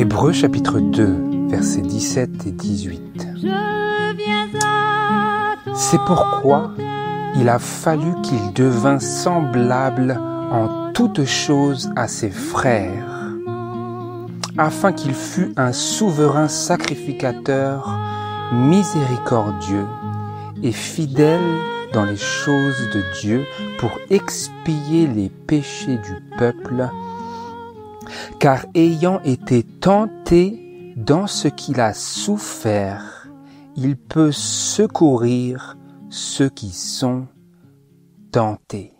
Hébreux chapitre 2, versets 17 et 18. C'est pourquoi il a fallu qu'il devînt semblable en toutes choses à ses frères, afin qu'il fût un souverain sacrificateur miséricordieux et fidèle dans les choses de Dieu pour expier les péchés du peuple, car ayant été tenté dans ce qu'il a souffert, il peut secourir ceux qui sont tentés.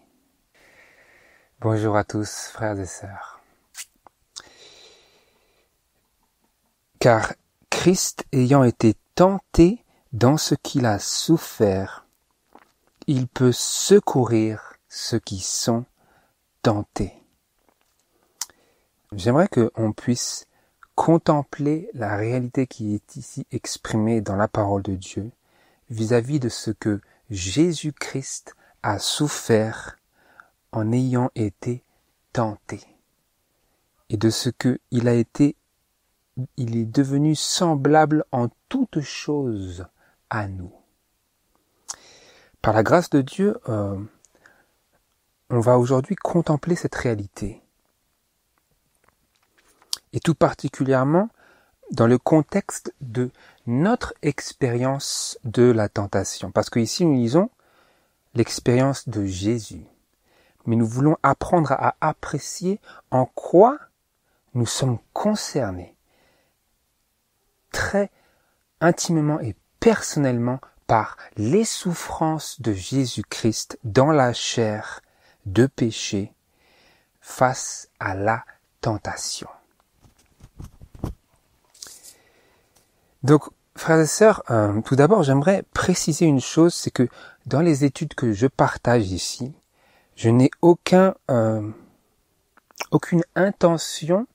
Bonjour à tous, frères et sœurs. Car Christ ayant été tenté dans ce qu'il a souffert, il peut secourir ceux qui sont tentés. J'aimerais qu'on puisse contempler la réalité qui est ici exprimée dans la parole de Dieu vis-à-vis de ce que Jésus-Christ a souffert en ayant été tenté et de ce que il est devenu semblable en toutes choses à nous. Par la grâce de Dieu, on va aujourd'hui contempler cette réalité. Et tout particulièrement dans le contexte de notre expérience de la tentation. Parce que ici nous lisons l'expérience de Jésus. Mais nous voulons apprendre à apprécier en quoi nous sommes concernés très intimement et personnellement par les souffrances de Jésus-Christ dans la chair de péché face à la tentation. Donc, frères et sœurs, tout d'abord, j'aimerais préciser une chose, c'est que dans les études que je partage ici, je n'ai aucune intention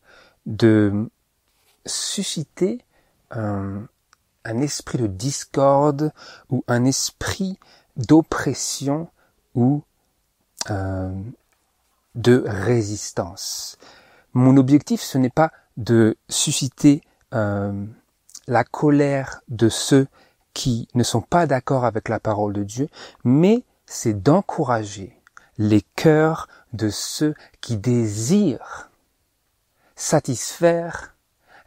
de susciter un esprit de discorde ou un esprit d'oppression ou de résistance. Mon objectif, ce n'est pas de susciter la colère de ceux qui ne sont pas d'accord avec la parole de Dieu, mais c'est d'encourager les cœurs de ceux qui désirent satisfaire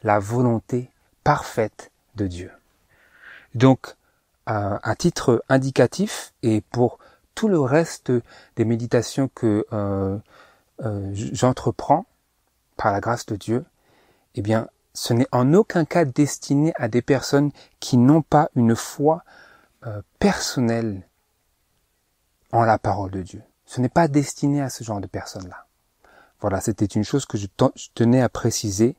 la volonté parfaite de Dieu. Donc, à titre indicatif et pour tout le reste des méditations que j'entreprends par la grâce de Dieu, eh bien, ce n'est en aucun cas destiné à des personnes qui n'ont pas une foi personnelle en la parole de Dieu. Ce n'est pas destiné à ce genre de personnes-là. Voilà, c'était une chose que je tenais à préciser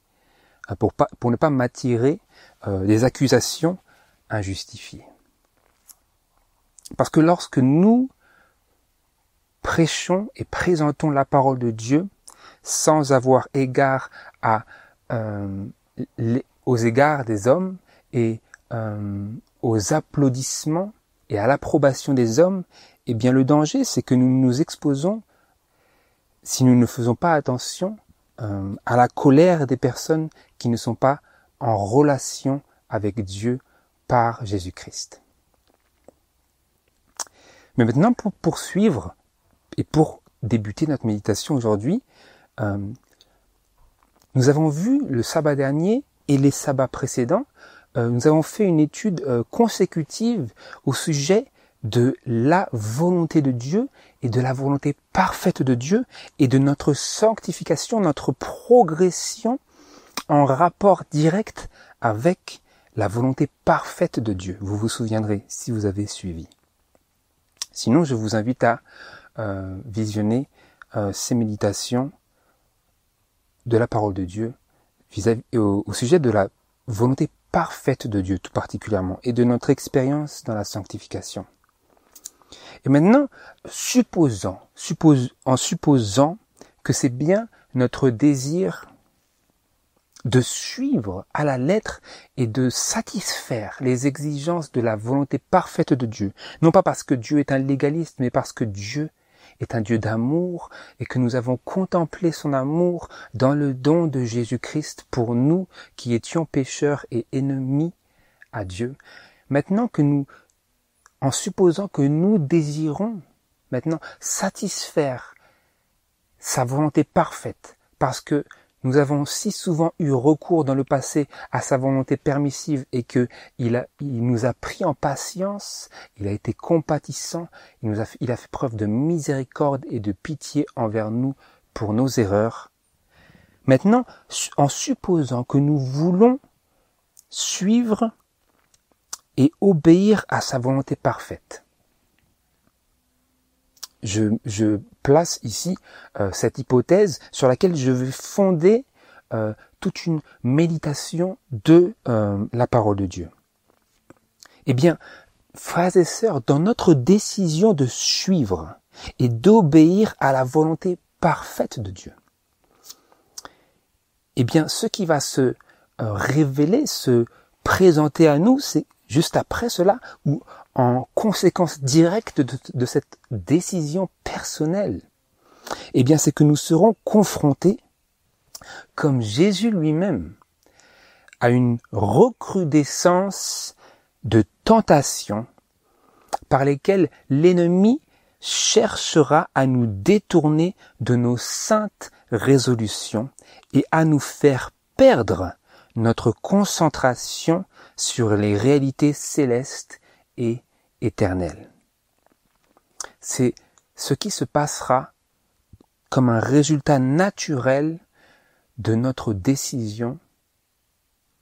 pour ne pas m'attirer des accusations injustifiées. Parce que lorsque nous prêchons et présentons la parole de Dieu sans avoir égard aux égards des hommes et aux applaudissements et à l'approbation des hommes, eh bien le danger, c'est que nous nous exposons, si nous ne faisons pas attention, à la colère des personnes qui ne sont pas en relation avec Dieu par Jésus-Christ. Mais maintenant, pour poursuivre et pour débuter notre méditation aujourd'hui, nous avons vu le sabbat dernier et les sabbats précédents, nous avons fait une étude consécutive au sujet de la volonté de Dieu et de la volonté parfaite de Dieu et de notre sanctification, notre progression en rapport direct avec la volonté parfaite de Dieu. Vous vous souviendrez si vous avez suivi. Sinon, je vous invite à visionner ces méditations de la parole de Dieu au sujet de la volonté parfaite de Dieu tout particulièrement et de notre expérience dans la sanctification. Et maintenant, en supposant que c'est bien notre désir de suivre à la lettre et de satisfaire les exigences de la volonté parfaite de Dieu, non pas parce que Dieu est un légaliste, mais parce que Dieu est un Dieu d'amour et que nous avons contemplé son amour dans le don de Jésus-Christ pour nous qui étions pécheurs et ennemis à Dieu. Maintenant que nous, en supposant que nous désirons maintenant satisfaire sa volonté parfaite, parce que nous avons si souvent eu recours dans le passé à sa volonté permissive et que il nous a pris en patience, il a été compatissant, il a fait preuve de miséricorde et de pitié envers nous pour nos erreurs. Maintenant, en supposant que nous voulons suivre et obéir à sa volonté parfaite, je place ici cette hypothèse sur laquelle je vais fonder toute une méditation de la parole de Dieu. Eh bien, frères et sœurs, dans notre décision de suivre et d'obéir à la volonté parfaite de Dieu, eh bien, ce qui va se révéler, se présenter à nous, c'est juste après cela, ou en conséquence directe de cette décision personnelle, eh bien, c'est que nous serons confrontés, comme Jésus lui-même, à une recrudescence de tentations par lesquelles l'ennemi cherchera à nous détourner de nos saintes résolutions et à nous faire perdre notre concentration sur les réalités célestes et éternelles. C'est ce qui se passera comme un résultat naturel de notre décision,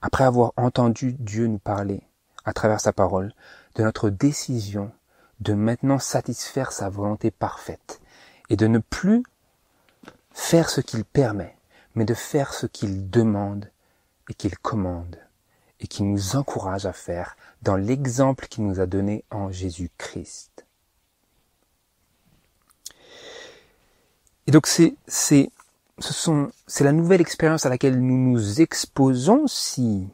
après avoir entendu Dieu nous parler à travers sa parole, de notre décision de maintenant satisfaire sa volonté parfaite et de ne plus faire ce qu'il permet, mais de faire ce qu'il demande et qu'il commande et qu'il nous encourage à faire dans l'exemple qu'il nous a donné en Jésus-Christ. Et donc c'est la nouvelle expérience à laquelle nous nous exposons si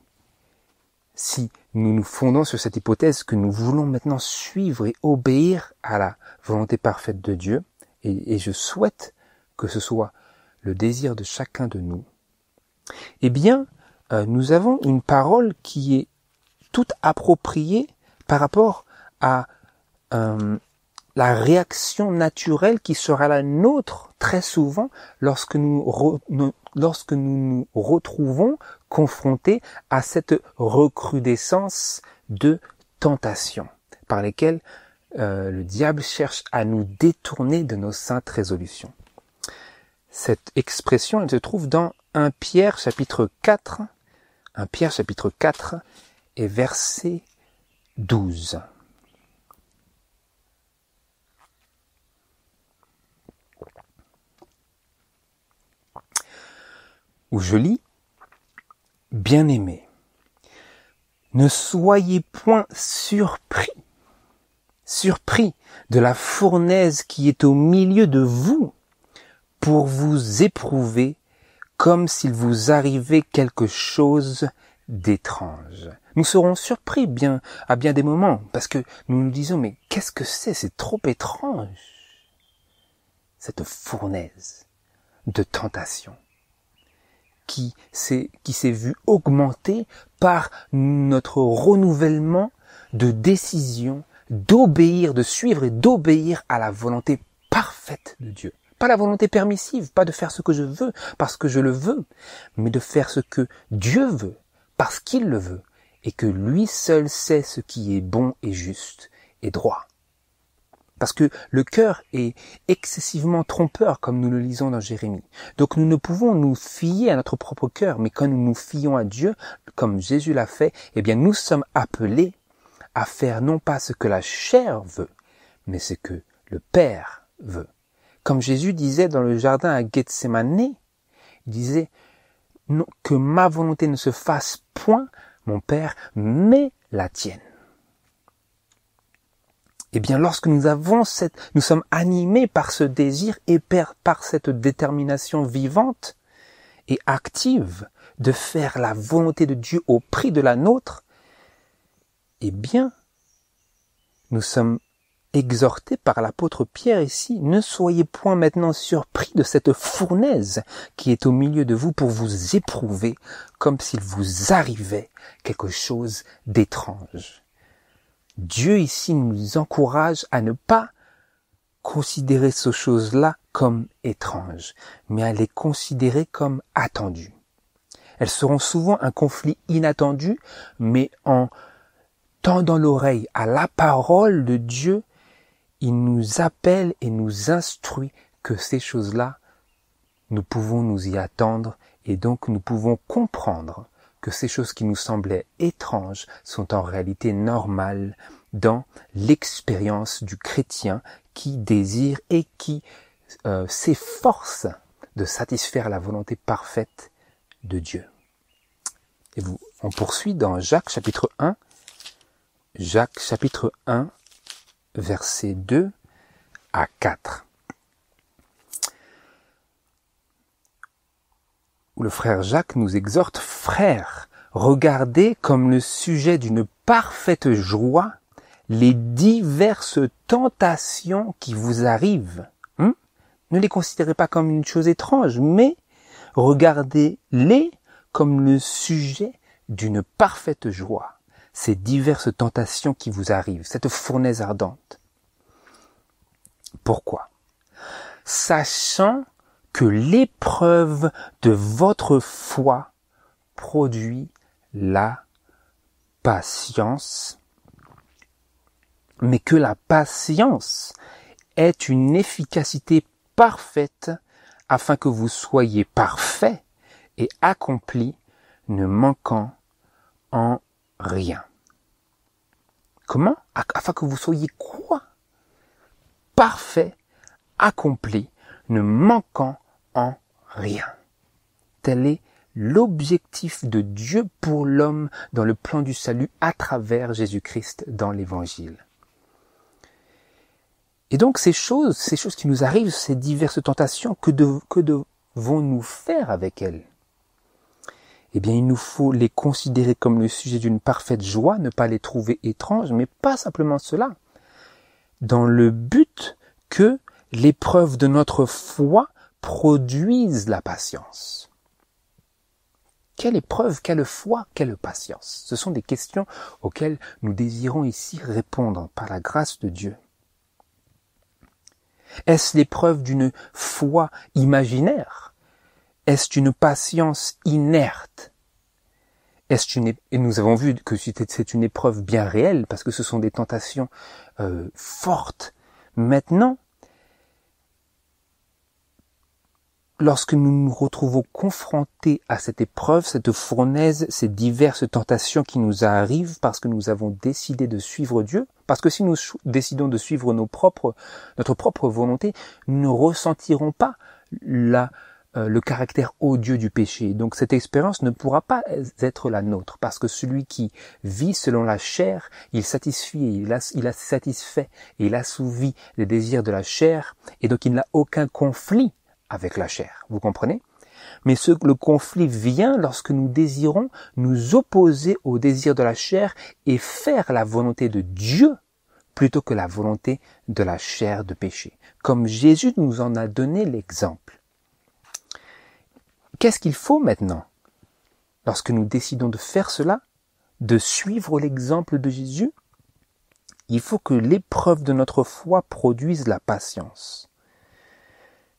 nous nous fondons sur cette hypothèse que nous voulons maintenant suivre et obéir à la volonté parfaite de Dieu. Et je souhaite que ce soit le désir de chacun de nous. Eh bien, nous avons une parole qui est toute appropriée par rapport à la réaction naturelle qui sera la nôtre très souvent lorsque nous nous retrouvons confrontés à cette recrudescence de tentations par lesquelles le diable cherche à nous détourner de nos saintes résolutions. Cette expression, elle se trouve dans 1 Pierre chapitre 4, 1 Pierre chapitre 4 et verset 12. Où je lis, « Bien-aimés, ne soyez point surpris de la fournaise qui est au milieu de vous pour vous éprouver comme s'il vous arrivait quelque chose d'étrange. » Nous serons surpris à bien des moments parce que nous nous disons « Mais qu'est-ce que c'est trop étrange, cette fournaise de tentation. » qui s'est vu augmenter par notre renouvellement de décision, d'obéir, de suivre et d'obéir à la volonté parfaite de Dieu. Pas la volonté permissive, pas de faire ce que je veux parce que je le veux, mais de faire ce que Dieu veut parce qu'il le veut et que lui seul sait ce qui est bon et juste et droit. Parce que le cœur est excessivement trompeur, comme nous le lisons dans Jérémie. Donc nous ne pouvons nous fier à notre propre cœur, mais quand nous nous fions à Dieu, comme Jésus l'a fait, eh bien nous sommes appelés à faire non pas ce que la chair veut, mais ce que le Père veut. Comme Jésus disait dans le jardin à Gethsémane, il disait non, que ma volonté ne se fasse point, mon Père, mais la tienne. Eh bien, lorsque nous sommes animés par ce désir et par cette détermination vivante et active de faire la volonté de Dieu au prix de la nôtre, eh bien, nous sommes exhorté par l'apôtre Pierre ici, ne soyez point maintenant surpris de cette fournaise qui est au milieu de vous pour vous éprouver comme s'il vous arrivait quelque chose d'étrange. Dieu ici nous encourage à ne pas considérer ces choses-là comme étranges, mais à les considérer comme attendues. Elles seront souvent un conflit inattendu, mais en tendant l'oreille à la parole de Dieu, il nous appelle et nous instruit que ces choses-là, nous pouvons nous y attendre et donc nous pouvons comprendre que ces choses qui nous semblaient étranges sont en réalité normales dans l'expérience du chrétien qui désire et qui s'efforce de satisfaire la volonté parfaite de Dieu. Et on poursuit dans Jacques chapitre 1, Jacques chapitre 1, versets 2 à 4. Où le frère Jacques nous exhorte, « Frères, regardez comme le sujet d'une parfaite joie les diverses tentations qui vous arrivent. Ne les considérez pas comme une chose étrange, mais regardez-les comme le sujet d'une parfaite joie. Ces diverses tentations qui vous arrivent, cette fournaise ardente. Pourquoi ? Sachant que l'épreuve de votre foi produit la patience, mais que la patience est une efficacité parfaite afin que vous soyez parfaits et accomplis, ne manquant en rien. Comment ? Afin que vous soyez quoi ? Parfaits, accomplis, ne manquant en rien. Tel est l'objectif de Dieu pour l'homme dans le plan du salut à travers Jésus-Christ dans l'Évangile. Et donc ces choses qui nous arrivent, ces diverses tentations, que devons-nous faire avec elles ? Eh bien, il nous faut les considérer comme le sujet d'une parfaite joie, ne pas les trouver étranges, mais pas simplement cela. Dans le but que l'épreuve de notre foi produise la patience. Quelle épreuve, quelle foi, quelle patience ? Ce sont des questions auxquelles nous désirons ici répondre par la grâce de Dieu. Est-ce l'épreuve d'une foi imaginaire ? Est-ce une patience inerte ? Et nous avons vu que c'est une épreuve bien réelle, parce que ce sont des tentations fortes. Maintenant, lorsque nous nous retrouvons confrontés à cette épreuve, cette fournaise, ces diverses tentations qui nous arrivent parce que nous avons décidé de suivre Dieu, parce que si nous décidons de suivre notre propre volonté, nous ne ressentirons pas le caractère odieux du péché. Donc cette expérience ne pourra pas être la nôtre, parce que celui qui vit selon la chair, il a satisfait et il assouvit les désirs de la chair, et donc il n'a aucun conflit avec la chair. Vous comprenez ? Mais le conflit vient lorsque nous désirons nous opposer au désir de la chair et faire la volonté de Dieu plutôt que la volonté de la chair de péché. Comme Jésus nous en a donné l'exemple. Qu'est-ce qu'il faut maintenant, lorsque nous décidons de faire cela, de suivre l'exemple de Jésus ? Il faut que l'épreuve de notre foi produise la patience.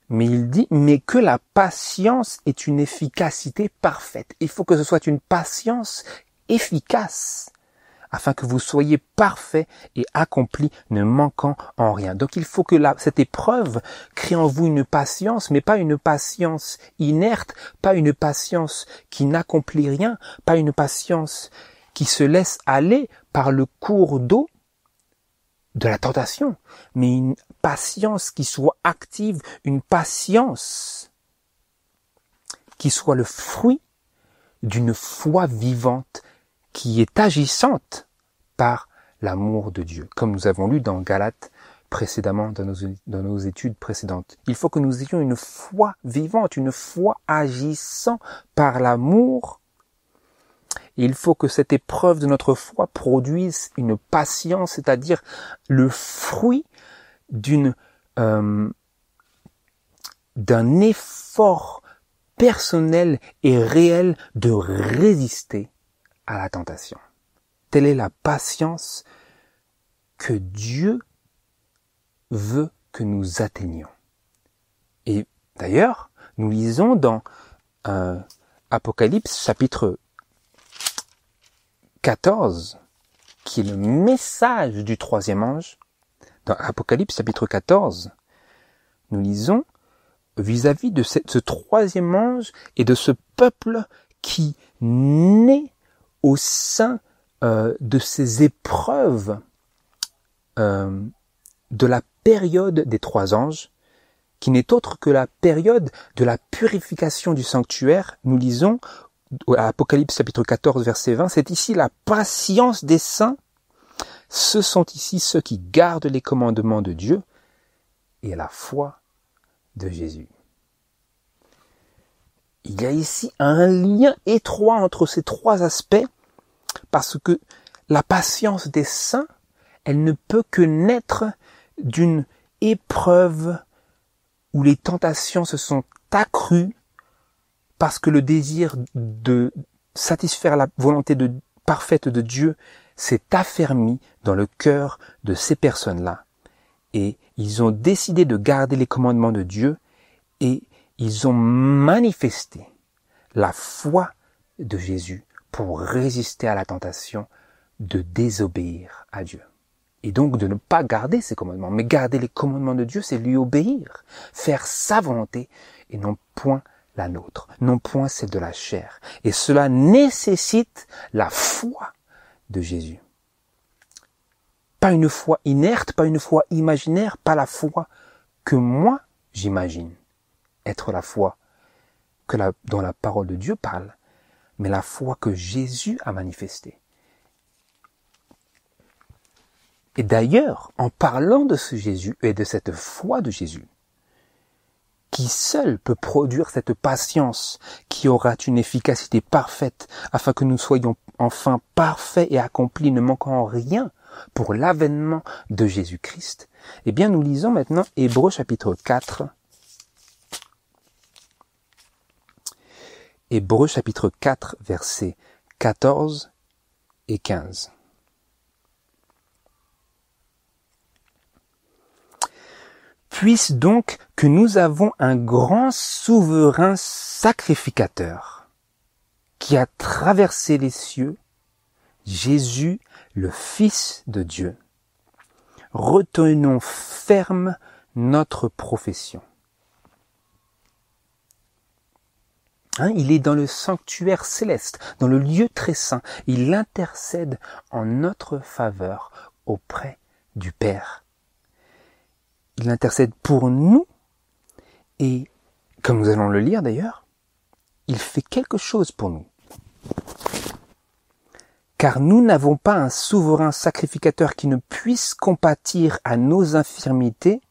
Mais il dit, mais que la patience est une efficacité parfaite. Il faut que ce soit une patience efficace, afin que vous soyez parfaits et accomplis, ne manquant en rien. Donc il faut que cette épreuve crée en vous une patience, mais pas une patience inerte, pas une patience qui n'accomplit rien, pas une patience qui se laisse aller par le cours d'eau de la tentation, mais une patience qui soit active, une patience qui soit le fruit d'une foi vivante qui est agissante par l'amour de Dieu, comme nous avons lu dans Galates précédemment, dans nos études précédentes. Il faut que nous ayons une foi vivante, une foi agissant par l'amour, Et il faut que cette épreuve de notre foi produise une patience, c'est-à-dire le fruit d'un effort personnel et réel de résister à la tentation. Telle est la patience que Dieu veut que nous atteignions. Et d'ailleurs, nous lisons dans Apocalypse chapitre 14, qui est le message du troisième ange. Dans Apocalypse chapitre 14, nous lisons vis-à-vis de ce troisième ange et de ce peuple qui naît au sein de ces épreuves de la période des trois anges, qui n'est autre que la période de la purification du sanctuaire. Nous lisons à Apocalypse chapitre 14 verset 20, c'est ici la patience des saints, ce sont ici ceux qui gardent les commandements de Dieu et la foi de Jésus. Il y a ici un lien étroit entre ces trois aspects, parce que la patience des saints, elle ne peut que naître d'une épreuve où les tentations se sont accrues parce que le désir de satisfaire la volonté parfaite de Dieu s'est affermi dans le cœur de ces personnes-là. Et ils ont décidé de garder les commandements de Dieu et ils ont manifesté la foi de Jésus pour résister à la tentation de désobéir à Dieu. Et donc de ne pas garder ses commandements. Mais garder les commandements de Dieu, c'est lui obéir. Faire sa volonté et non point la nôtre. Non point celle de la chair. Et cela nécessite la foi de Jésus. Pas une foi inerte, pas une foi imaginaire, pas la foi que moi j'imagine être la foi dont la parole de Dieu parle, mais la foi que Jésus a manifestée. Et d'ailleurs, en parlant de ce Jésus et de cette foi de Jésus, qui seul peut produire cette patience qui aura une efficacité parfaite afin que nous soyons enfin parfaits et accomplis, ne manquant en rien pour l'avènement de Jésus-Christ, eh bien nous lisons maintenant Hébreux chapitre 4. Hébreux chapitre 4, versets 14 et 15. Puisse donc que nous avons un grand souverain sacrificateur qui a traversé les cieux, Jésus, le Fils de Dieu. Retenons ferme notre profession. Il est dans le sanctuaire céleste, dans le lieu très saint. Il intercède en notre faveur auprès du Père. Il intercède pour nous et, comme nous allons le lire d'ailleurs, il fait quelque chose pour nous. Car nous n'avons pas un souverain sacrificateur qui ne puisse compatir à nos infirmités.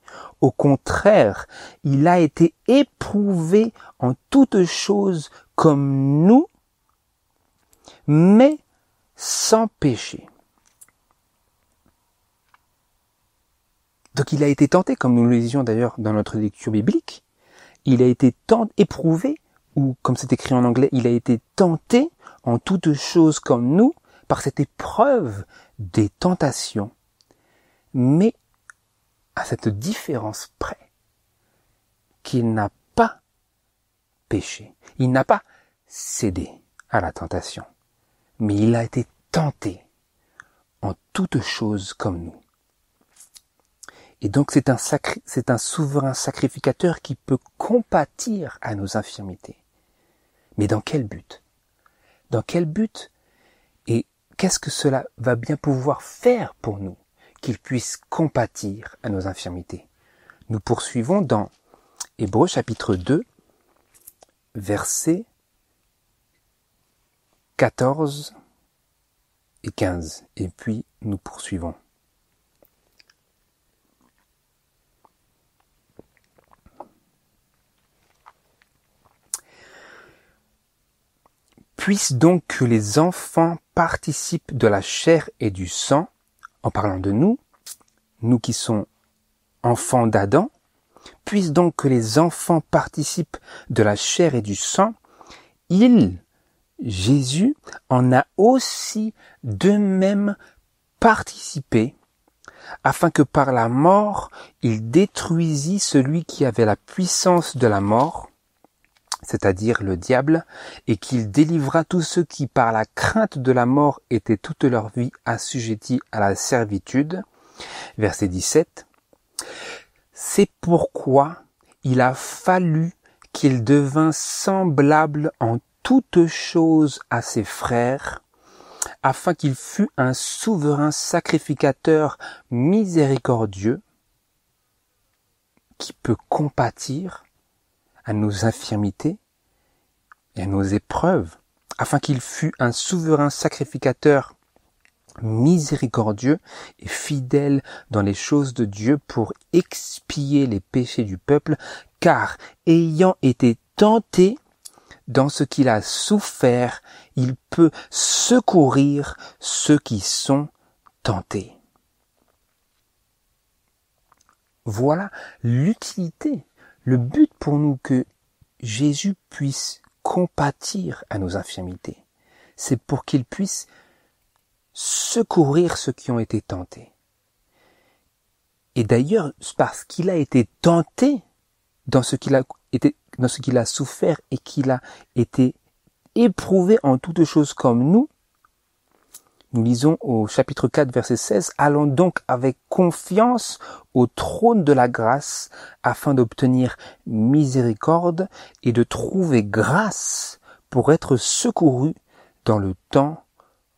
Au contraire, il a été éprouvé en toutes choses comme nous, mais sans péché. Donc il a été tenté, comme nous le lisions d'ailleurs dans notre lecture biblique, il a été éprouvé, ou comme c'est écrit en anglais, il a été tenté en toutes choses comme nous, par cette épreuve des tentations, mais à cette différence près, qu'il n'a pas péché, il n'a pas cédé à la tentation, mais il a été tenté en toutes choses comme nous. Et donc c'est un souverain sacrificateur qui peut compatir à nos infirmités. Mais dans quel but? Dans quel but? Et qu'est-ce que cela va bien pouvoir faire pour nous, qu'il puisse compatir à nos infirmités? Nous poursuivons dans Hébreux chapitre 2, versets 14 et 15. Et puis nous poursuivons. Puisse donc que les enfants participent de la chair et du sang, en parlant de nous qui sommes enfants d'Adam, puisse donc que les enfants participent de la chair et du sang, Jésus, en a aussi d'eux-mêmes participé, afin que par la mort, il détruisit celui qui avait la puissance de la mort, c'est-à-dire le diable, et qu'il délivra tous ceux qui, par la crainte de la mort, étaient toute leur vie assujettis à la servitude. Verset 17. C'est pourquoi il a fallu qu'il devint semblable en toutes choses à ses frères, afin qu'il fût un souverain sacrificateur miséricordieux, qui peut compatir à nos infirmités et à nos épreuves, afin qu'il fût un souverain sacrificateur miséricordieux et fidèle dans les choses de Dieu pour expier les péchés du peuple, car ayant été tenté dans ce qu'il a souffert, il peut secourir ceux qui sont tentés. Voilà l'utilité, le but pour nous que Jésus puisse compatir à nos infirmités. C'est pour qu'il puisse secourir ceux qui ont été tentés. Et d'ailleurs, parce qu'il a été tenté dans ce qu'il a souffert et qu'il a été éprouvé en toutes choses comme nous lisons au chapitre 4, verset 16, « Allons donc avec confiance au trône de la grâce, afin d'obtenir miséricorde et de trouver grâce pour être secourus dans le temps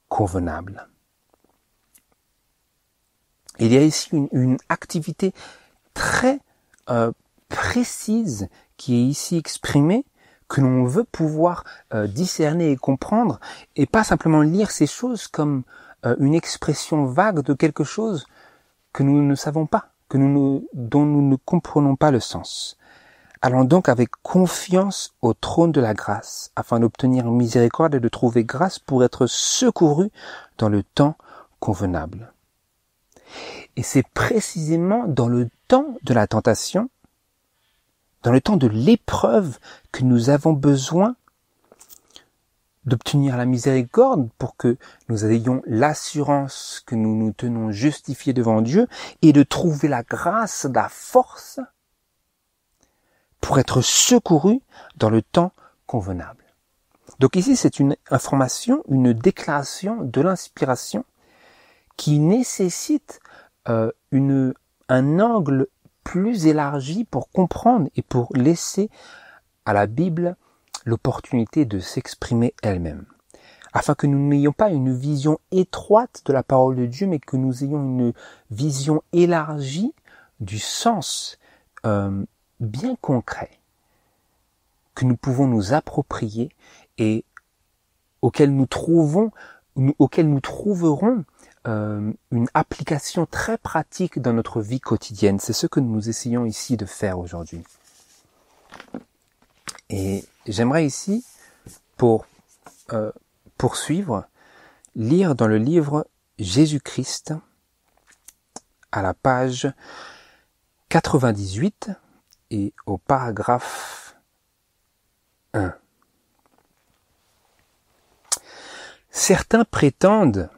convenable. » Il y a ici une activité très précise qui est ici exprimée, que l'on veut pouvoir discerner et comprendre, et pas simplement lire ces choses comme une expression vague de quelque chose que nous ne savons pas, dont nous ne comprenons pas le sens. Allons donc avec confiance au trône de la grâce, afin d'obtenir miséricorde et de trouver grâce pour être secourus dans le temps convenable. Et c'est précisément dans le temps de la tentation, dans le temps de l'épreuve, que nous avons besoin d'obtenir la miséricorde pour que nous ayons l'assurance que nous nous tenons justifiés devant Dieu et de trouver la grâce, la force pour être secourus dans le temps convenable. Donc ici, c'est une information, une déclaration de l'inspiration qui nécessite un angle plus élargi pour comprendre et pour laisser à la Bible l'opportunité de s'exprimer elle-même. Afin que nous n'ayons pas une vision étroite de la parole de Dieu, mais que nous ayons une vision élargie du sens bien concret que nous pouvons nous approprier et auquel nous trouverons une application très pratique dans notre vie quotidienne. C'est ce que nous essayons ici de faire aujourd'hui. Et j'aimerais ici, pour poursuivre, lire dans le livre Jésus-Christ, à la page 98 et au paragraphe 1. Certains prétendent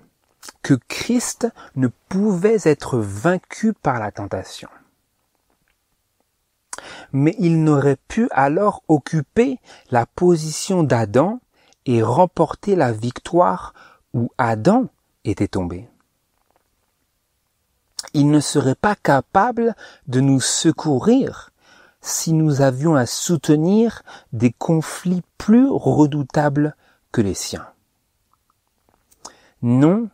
que Christ ne pouvait être vaincu par la tentation. Mais il n'aurait pu alors occuper la position d'Adam et remporter la victoire où Adam était tombé. Il ne serait pas capable de nous secourir si nous avions à soutenir des conflits plus redoutables que les siens. Non,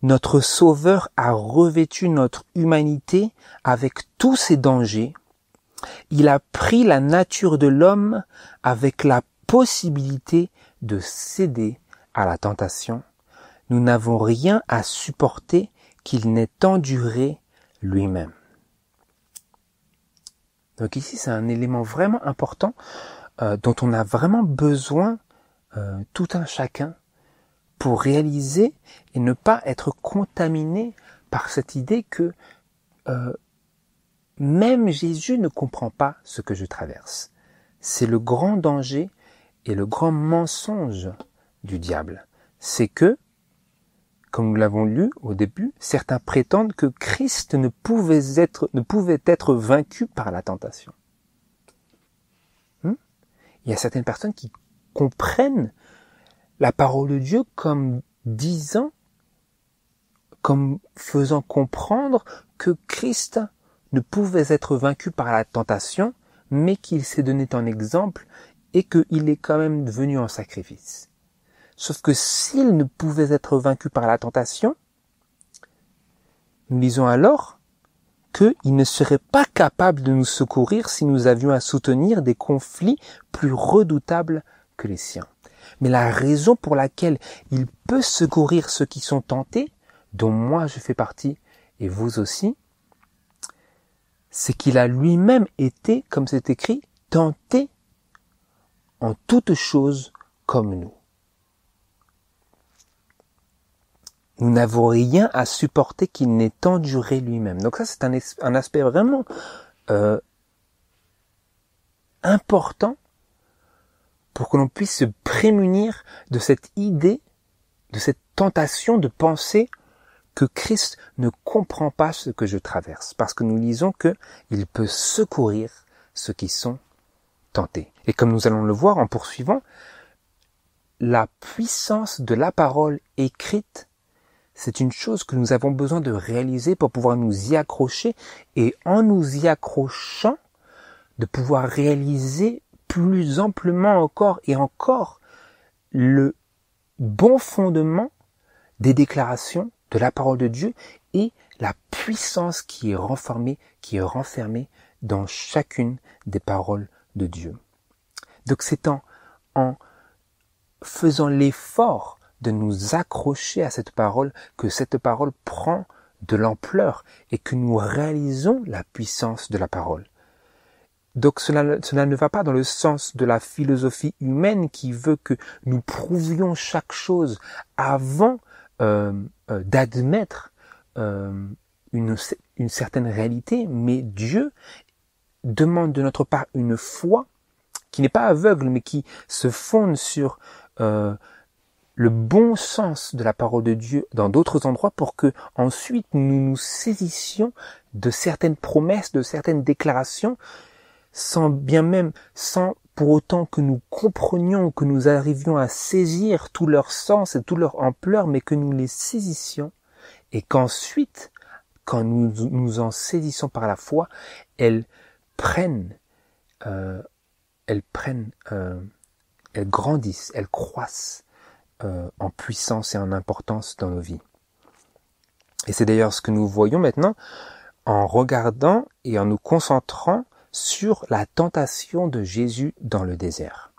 notre Sauveur a revêtu notre humanité avec tous ses dangers. Il a pris la nature de l'homme avec la possibilité de céder à la tentation. Nous n'avons rien à supporter qu'il n'ait enduré lui-même. Donc ici, c'est un élément vraiment important dont on a vraiment besoin tout un chacun pour réaliser et ne pas être contaminé par cette idée que même Jésus ne comprend pas ce que je traverse. C'est le grand danger et le grand mensonge du diable. C'est que, comme nous l'avons lu au début, certains prétendent que Christ ne pouvait être vaincu par la tentation. Il y a certaines personnes qui comprennent la parole de Dieu comme disant, comme faisant comprendre que Christ ne pouvait être vaincu par la tentation, mais qu'il s'est donné en exemple et qu'il est quand même venu en sacrifice. Sauf que s'il ne pouvait être vaincu par la tentation, nous lisons alors qu'il ne serait pas capable de nous secourir si nous avions à soutenir des conflits plus redoutables que les siens. Mais la raison pour laquelle il peut secourir ceux qui sont tentés, dont moi je fais partie et vous aussi, c'est qu'il a lui-même été, comme c'est écrit, tenté en toutes choses comme nous. Nous n'avons rien à supporter qu'il n'ait enduré lui-même. Donc ça, c'est un aspect vraiment important pour que l'on puisse se prémunir de cette idée, de cette tentation de penser que Christ ne comprend pas ce que je traverse. Parce que nous lisons qu'il peut secourir ceux qui sont tentés. Et comme nous allons le voir en poursuivant, la puissance de la parole écrite, c'est une chose que nous avons besoin de réaliser pour pouvoir nous y accrocher et en nous y accrochant, de pouvoir réaliser plus amplement encore et encore le bon fondement des déclarations de la parole de Dieu et la puissance qui est renfermée dans chacune des paroles de Dieu. Donc c'est en faisant l'effort de nous accrocher à cette parole que cette parole prend de l'ampleur et que nous réalisons la puissance de la parole. Donc cela ne va pas dans le sens de la philosophie humaine qui veut que nous prouvions chaque chose avant d'admettre une certaine réalité, mais Dieu demande de notre part une foi qui n'est pas aveugle, mais qui se fonde sur le bon sens de la parole de Dieu dans d'autres endroits pour que ensuite nous nous saisissions de certaines promesses, de certaines déclarations, sans pour autant que nous comprenions, que nous arrivions à saisir tout leur sens et toute leur ampleur, mais que nous les saisissions et qu'ensuite, quand nous nous en saisissons par la foi, elles grandissent, elles croissent en puissance et en importance dans nos vies. Et c'est d'ailleurs ce que nous voyons maintenant en regardant et en nous concentrant sur la tentation de Jésus dans le désert.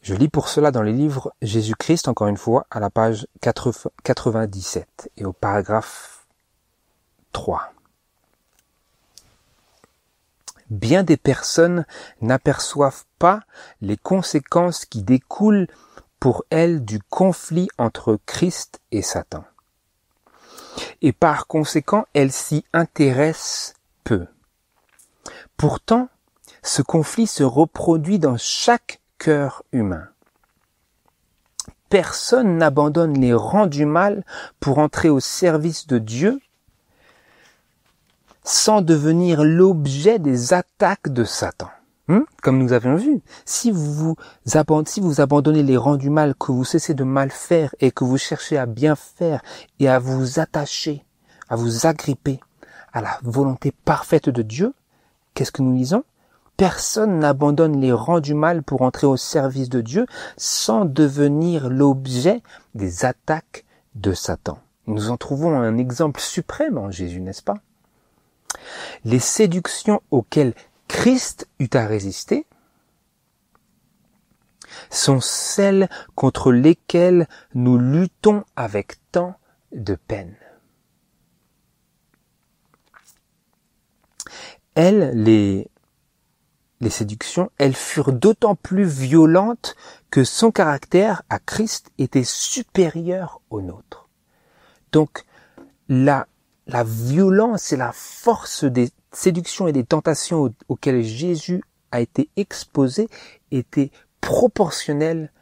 Je lis pour cela dans les livres Jésus-Christ, encore une fois, à la page 97 et au paragraphe 3. Bien des personnes n'aperçoivent pas les conséquences qui découlent pour elles du conflit entre Christ et Satan. Et par conséquent, elles s'y intéressent peu. Pourtant, ce conflit se reproduit dans chaque cœur humain. Personne n'abandonne les rangs du mal pour entrer au service de Dieu sans devenir l'objet des attaques de Satan. Comme nous avons vu, si vous abandonnez les rangs du mal, que vous cessez de mal faire et que vous cherchez à bien faire et à vous attacher, à vous agripper à la volonté parfaite de Dieu, qu'est-ce que nous lisons? Personne n'abandonne les rangs du mal pour entrer au service de Dieu sans devenir l'objet des attaques de Satan. Nous en trouvons un exemple suprême en Jésus, n'est-ce pas? Les séductions auxquelles Christ eut à résister sont celles contre lesquelles nous luttons avec tant de peine. les séductions, elles furent d'autant plus violentes que son caractère à Christ était supérieur au nôtre. Donc, la violence et la force des séductions et des tentations auxquelles Jésus a été exposé était proportionnelle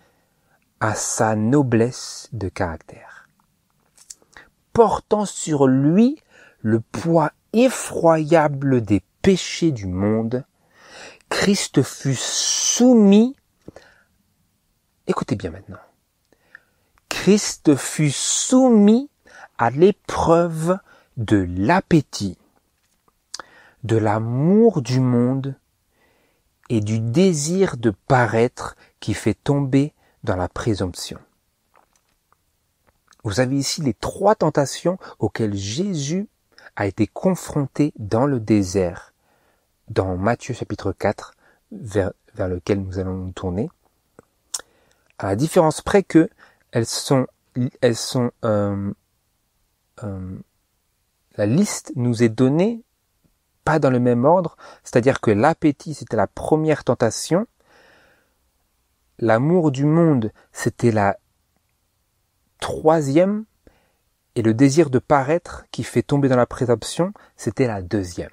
à sa noblesse de caractère. Portant sur lui le poids effroyable des péchés du monde, Christ fut soumis, écoutez bien maintenant, Christ fut soumis à l'épreuve de l'appétit, de l'amour du monde et du désir de paraître qui fait tomber dans la présomption. Vous avez ici les 3 tentations auxquelles Jésus a été confronté dans le désert, dans Matthieu chapitre 4, vers lequel nous allons nous tourner, à la différence près que la liste nous est donnée pas dans le même ordre, c'est-à-dire que l'appétit c'était la première tentation, l'amour du monde c'était la 3e, et le désir de paraître qui fait tomber dans la présomption c'était la 2e.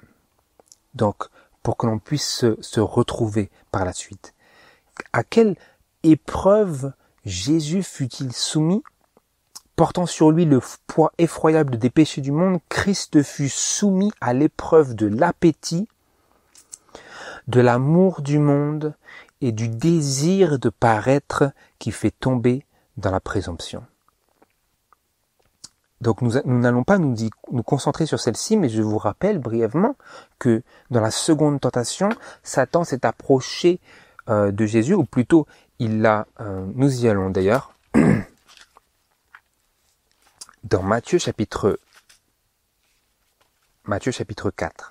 Donc, pour que l'on puisse se retrouver par la suite. À quelle épreuve Jésus fut-il soumis? Portant sur lui le poids effroyable des péchés du monde, Christ fut soumis à l'épreuve de l'appétit, de l'amour du monde et du désir de paraître qui fait tomber dans la présomption. Donc nous n'allons pas nous concentrer sur celle-ci, mais je vous rappelle brièvement que dans la seconde tentation, Satan s'est approché de Jésus, ou plutôt nous y allons d'ailleurs, dans Matthieu chapitre 4.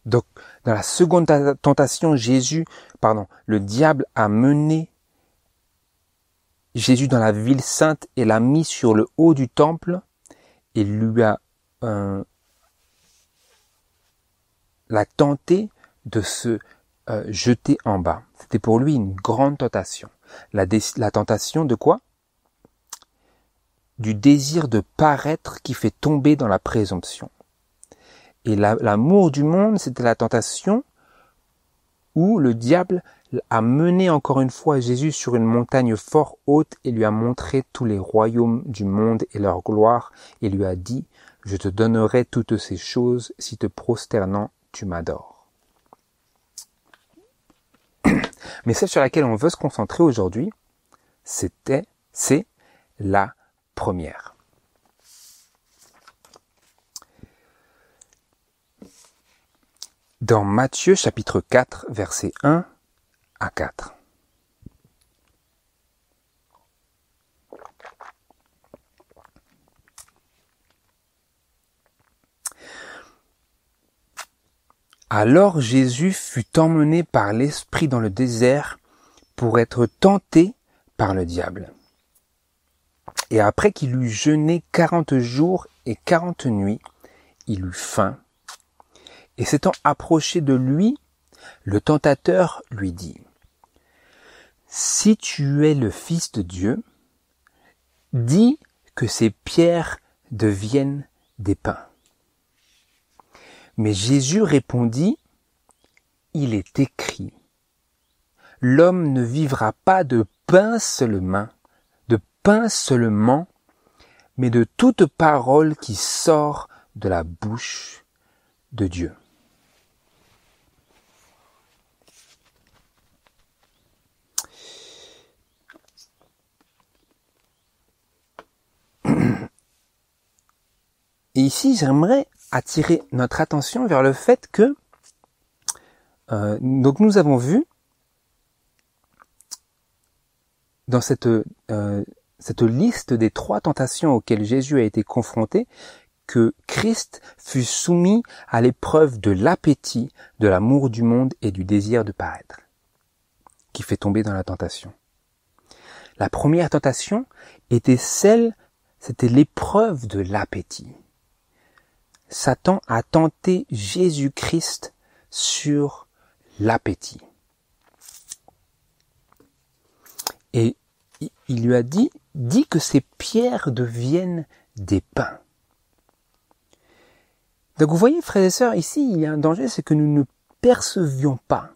Donc, dans la seconde tentation, le diable a mené Jésus dans la ville sainte et l'a mis sur le haut du temple et lui a l'a tenté de se jeter en bas. C'était pour lui une grande tentation. La tentation de quoi? Du désir de paraître qui fait tomber dans la présomption. Et l'amour du monde, c'était la tentation où le diable a mené encore une fois Jésus sur une montagne fort haute et lui a montré tous les royaumes du monde et leur gloire et lui a dit « Je te donnerai toutes ces choses si te prosternant tu m'adores. » Mais celle sur laquelle on veut se concentrer aujourd'hui, c'est la première. Dans Matthieu chapitre 4, versets 1 à 4. Alors Jésus fut emmené par l'Esprit dans le désert pour être tenté par le diable. Et après qu'il eut jeûné 40 jours et 40 nuits, il eut faim. Et s'étant approché de lui, le tentateur lui dit, « Si tu es le Fils de Dieu, dis que ces pierres deviennent des pains. » Mais Jésus répondit, « Il est écrit, l'homme ne vivra pas de pain seulement, mais de toute parole qui sort de la bouche de Dieu. » Et ici, j'aimerais attirer notre attention vers le fait que, donc nous avons vu dans cette liste des 3 tentations auxquelles Jésus a été confronté, que Christ fut soumis à l'épreuve de l'appétit, de l'amour du monde et du désir de paraître, qui fait tomber dans la tentation. La première tentation c'était l'épreuve de l'appétit. Satan a tenté Jésus-Christ sur l'appétit. Et il lui a dit que ces pierres deviennent des pains. Donc vous voyez, frères et sœurs, ici il y a un danger, c'est que nous ne percevions pas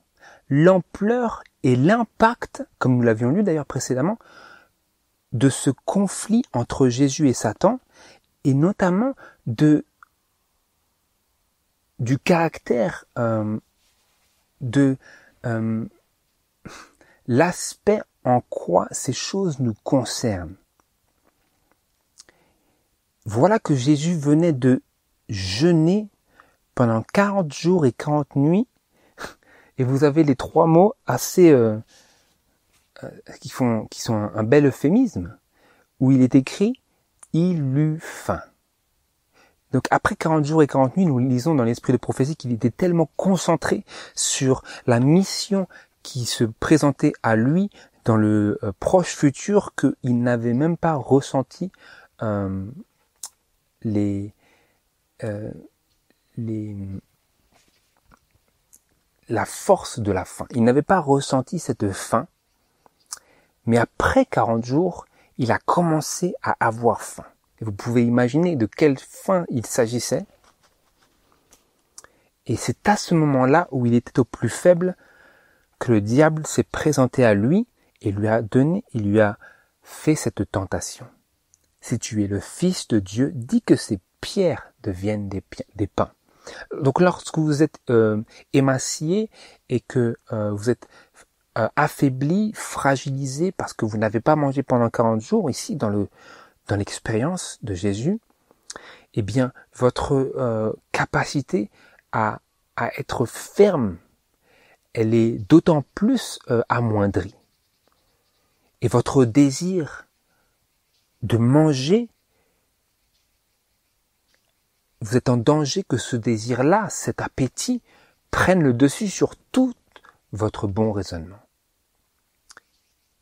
l'ampleur et l'impact, comme nous l'avions lu d'ailleurs précédemment, de ce conflit entre Jésus et Satan, et notamment du caractère de l'aspect en quoi ces choses nous concernent. Voilà que Jésus venait de jeûner pendant 40 jours et 40 nuits, et vous avez les 3 mots assez qui sont un bel euphémisme, où il est écrit « il eut faim ». Donc après 40 jours et 40 nuits, nous lisons dans l'esprit de prophétie qu'il était tellement concentré sur la mission qui se présentait à lui dans le proche futur qu'il n'avait même pas ressenti la force de la faim. Il n'avait pas ressenti cette faim, mais après 40 jours, il a commencé à avoir faim. Et vous pouvez imaginer de quelle faim il s'agissait. Et c'est à ce moment-là où il était au plus faible que le diable s'est présenté à lui et lui a fait cette tentation. Si tu es le Fils de Dieu, dis que ces pierres deviennent des pains. Donc lorsque vous êtes émacié et que vous êtes affaibli, fragilisé parce que vous n'avez pas mangé pendant 40 jours, ici dans l'expérience de Jésus, eh bien votre capacité à être ferme, elle est d'autant plus amoindrie. Et votre désir de manger, vous êtes en danger que ce désir-là, cet appétit, prenne le dessus sur tout votre bon raisonnement.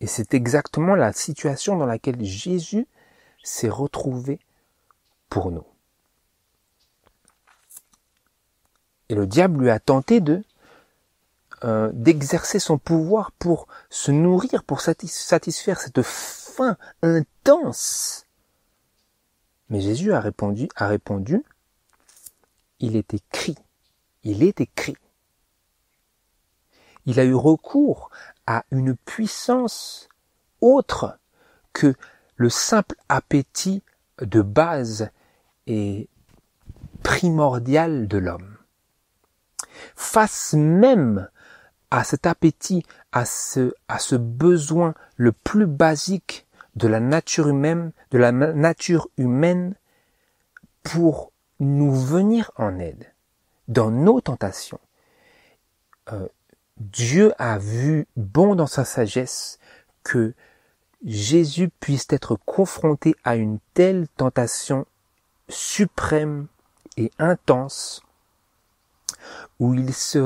Et c'est exactement la situation dans laquelle Jésus s'est retrouvé pour nous. Et le diable lui a tenté d'exercer son pouvoir pour se nourrir, pour satisfaire cette faim intense. Mais Jésus a répondu, il est écrit. Il a eu recours à une puissance autre que le simple appétit de base et primordial de l'homme. Face même à cet appétit, à ce besoin le plus basique de la nature humaine pour nous venir en aide dans nos tentations. Dieu a vu bon dans sa sagesse que Jésus puisse être confronté à une telle tentation suprême et intense où il se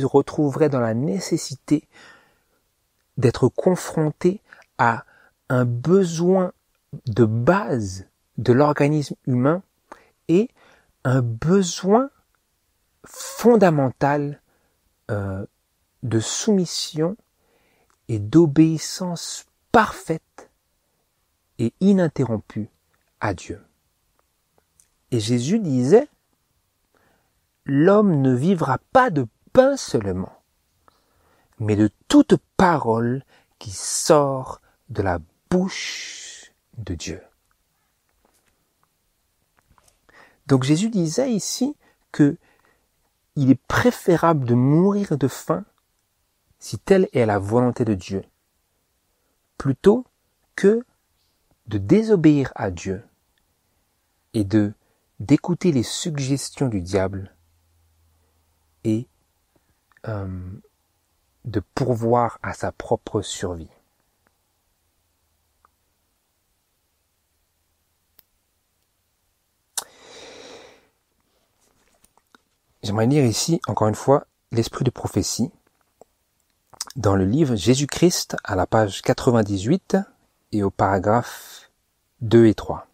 retrouverait dans la nécessité d'être confronté à un besoin de base de l'organisme humain et un besoin fondamental de soumission et d'obéissance parfaite et ininterrompue à Dieu. Et Jésus disait, l'homme ne vivra pas de pain seulement, mais de toute parole qui sort de la bouche de Dieu. Donc Jésus disait ici que il est préférable de mourir de faim, si telle est la volonté de Dieu, plutôt que de désobéir à Dieu et d'écouter les suggestions du diable et de pourvoir à sa propre survie. J'aimerais lire ici, encore une fois, l'esprit de prophétie dans le livre Jésus-Christ à la page 98 et au paragraphe 2 et 3.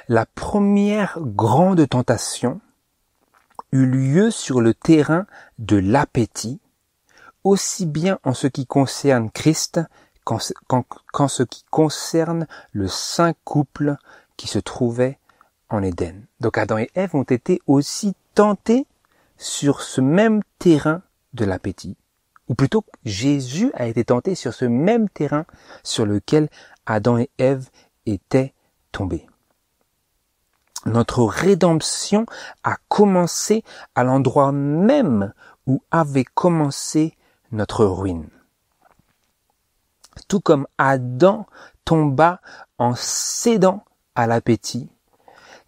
La première grande tentation eut lieu sur le terrain de l'appétit, aussi bien en ce qui concerne Christ qu'en ce qui concerne le saint couple qui se trouvait en Éden. Donc Adam et Ève ont été aussi tentés sur ce même terrain de l'appétit. Ou plutôt, Jésus a été tenté sur ce même terrain sur lequel Adam et Ève étaient tombés. Notre rédemption a commencé à l'endroit même où avait commencé notre ruine. Tout comme Adam tomba en cédant à l'appétit,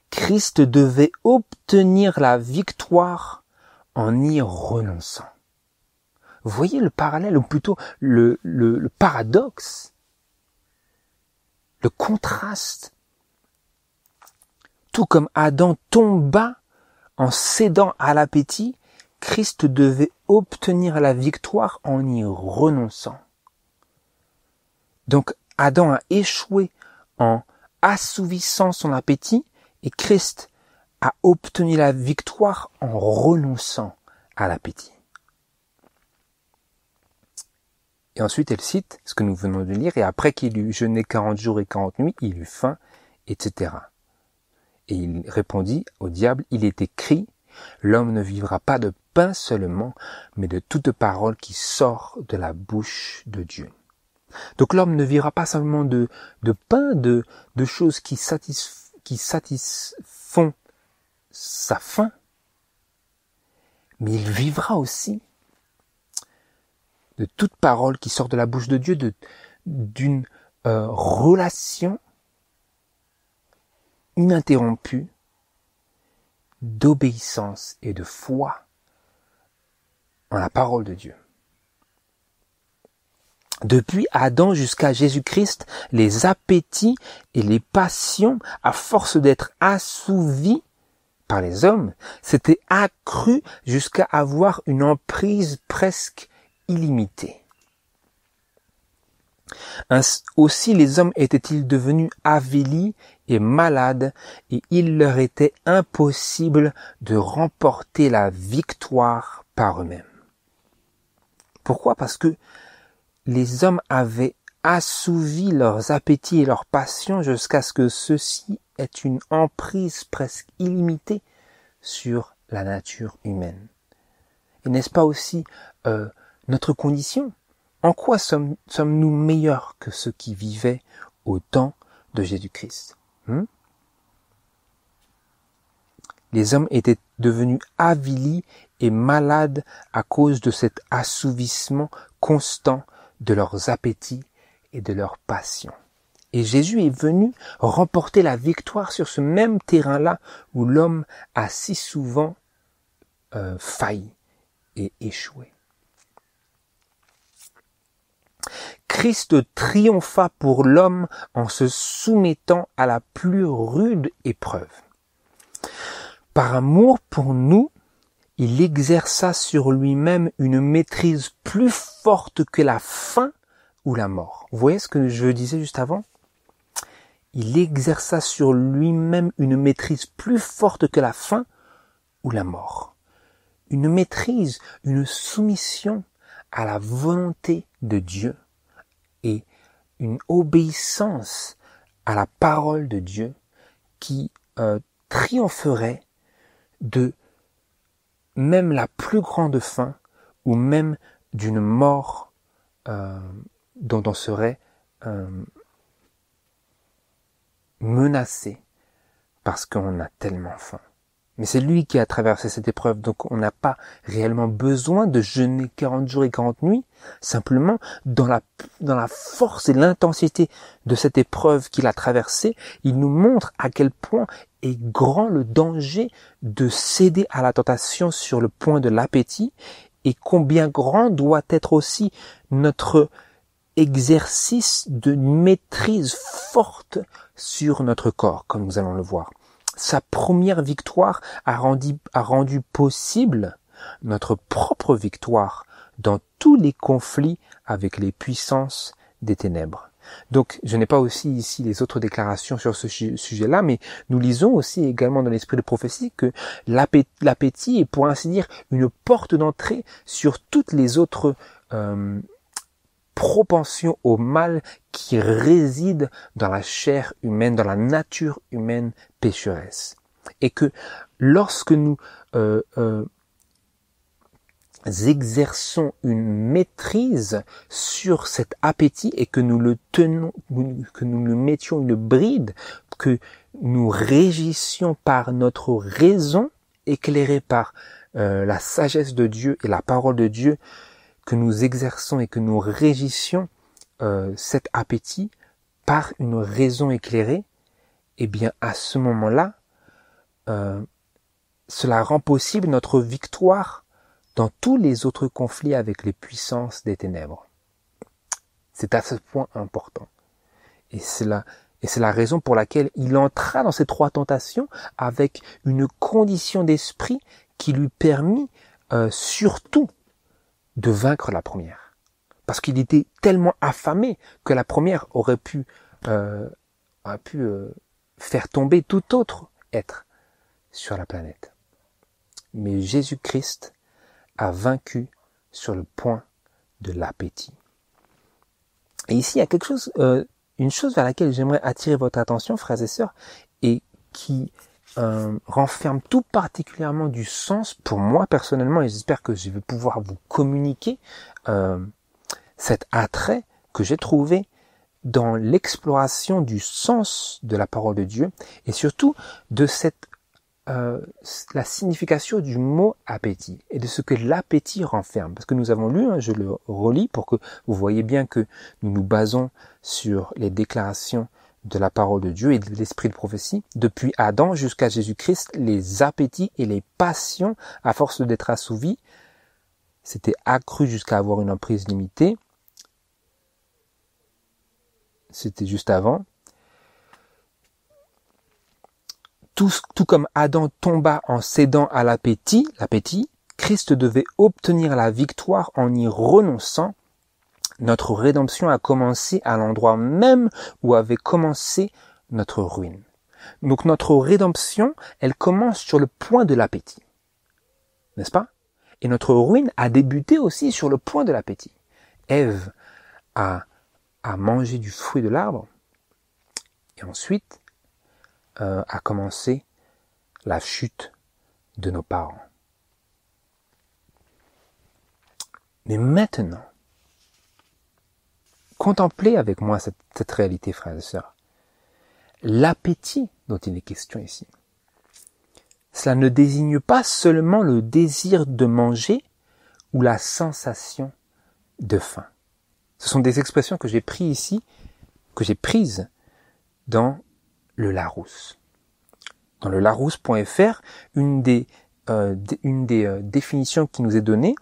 Christ devait obtenir la victoire en y renonçant. Vous voyez le parallèle, ou plutôt le paradoxe, le contraste. Tout comme Adam tomba en cédant à l'appétit, Christ devait obtenir la victoire en y renonçant. Donc Adam a échoué en assouvissant son appétit et Christ a obtenu la victoire en renonçant à l'appétit. Et ensuite elle cite ce que nous venons de lire, et après qu'il eut jeûné 40 jours et 40 nuits, il eut faim, etc. Et il répondit au diable, il est écrit, l'homme ne vivra pas de pain seulement, mais de toute parole qui sort de la bouche de Dieu. Donc l'homme ne vivra pas seulement de pain, de choses qui satisfont sa faim, mais il vivra aussi de toute parole qui sort de la bouche de Dieu, d'une relation ininterrompue d'obéissance et de foi en la parole de Dieu. Depuis Adam jusqu'à Jésus-Christ, les appétits et les passions, à force d'être assouvis par les hommes, s'étaient accrus jusqu'à avoir une emprise presque illimitée. Aussi les hommes étaient-ils devenus avilis et malades, et il leur était impossible de remporter la victoire par eux-mêmes. Pourquoi ? Parce que les hommes avaient assouvi leurs appétits et leurs passions jusqu'à ce que ceux-ci aient une emprise presque illimitée sur la nature humaine. Et n'est-ce pas aussi notre condition ? En quoi sommes-nous meilleurs que ceux qui vivaient au temps de Jésus-Christ ? Les hommes étaient devenus avilis et malades à cause de cet assouvissement constant de leurs appétits et de leurs passions. Et Jésus est venu remporter la victoire sur ce même terrain-là où l'homme a si souvent failli et échoué. Christ triompha pour l'homme en se soumettant à la plus rude épreuve. Par amour pour nous, il exerça sur lui-même une maîtrise plus forte que la faim ou la mort. Vous voyez ce que je disais juste avant ? Il exerça sur lui-même une maîtrise plus forte que la faim ou la mort. Une maîtrise, une soumission à la volonté de Dieu et une obéissance à la parole de Dieu qui triompherait de même la plus grande faim ou même d'une mort dont on serait menacé parce qu'on a tellement faim. Mais c'est lui qui a traversé cette épreuve, donc on n'a pas réellement besoin de jeûner 40 jours et 40 nuits, simplement dans la force et l'intensité de cette épreuve qu'il a traversée, il nous montre à quel point est grand le danger de céder à la tentation sur le point de l'appétit et combien grand doit être aussi notre exercice de maîtrise forte sur notre corps, comme nous allons le voir. Sa première victoire a rendu possible notre propre victoire dans tous les conflits avec les puissances des ténèbres. Donc, je n'ai pas aussi ici les autres déclarations sur ce sujet-là, mais nous lisons aussi également dans l'esprit de prophétie que l'appétit est, pour ainsi dire, une porte d'entrée sur toutes les autres propensions au mal qui résident dans la chair humaine, dans la nature humaine pécheresse. Et que lorsque nous exerçons une maîtrise sur cet appétit et que nous le tenons, que nous le mettions une bride, que nous régissions par notre raison, éclairée par la sagesse de Dieu et la parole de Dieu, que nous exerçons et que nous régissions cet appétit par une raison éclairée, eh bien à ce moment-là, cela rend possible notre victoire dans tous les autres conflits avec les puissances des ténèbres. C'est à ce point important. Et c'est la raison pour laquelle il entra dans ces trois tentations avec une condition d'esprit qui lui permit surtout de vaincre la première. Parce qu'il était tellement affamé que la première aurait pu faire tomber tout autre être sur la planète. Mais Jésus-Christ a vaincu sur le point de l'appétit. Et ici, il y a quelque chose, une chose vers laquelle j'aimerais attirer votre attention, frères et sœurs, et qui renferme tout particulièrement du sens pour moi personnellement, et j'espère que je vais pouvoir vous communiquer cet attrait que j'ai trouvé dans l'exploration du sens de la parole de Dieu, et surtout de la signification du mot appétit et de ce que l'appétit renferme. Parce que nous avons lu, je le relis pour que vous voyez bien que nous nous basons sur les déclarations de la parole de Dieu et de l'esprit de prophétie. Depuis Adam jusqu'à Jésus-Christ, les appétits et les passions, à force d'être assouvis, s'étaient accrus jusqu'à avoir une emprise limitée. C'était juste avant. Tout comme Adam tomba en cédant à l'appétit, Christ devait obtenir la victoire en y renonçant. Notre rédemption a commencé à l'endroit même où avait commencé notre ruine. Donc notre rédemption, elle commence sur le point de l'appétit. N'est-ce pas? Et notre ruine a débuté aussi sur le point de l'appétit. Ève a mangé du fruit de l'arbre et ensuite a commencé la chute de nos parents. Mais maintenant, contemplez avec moi cette réalité, frères et sœurs. L'appétit dont il est question ici, cela ne désigne pas seulement le désir de manger ou la sensation de faim. Ce sont des expressions que j'ai prises ici, que j'ai prises dans le Larousse. Dans le larousse.fr, une des définitions qui nous est donnée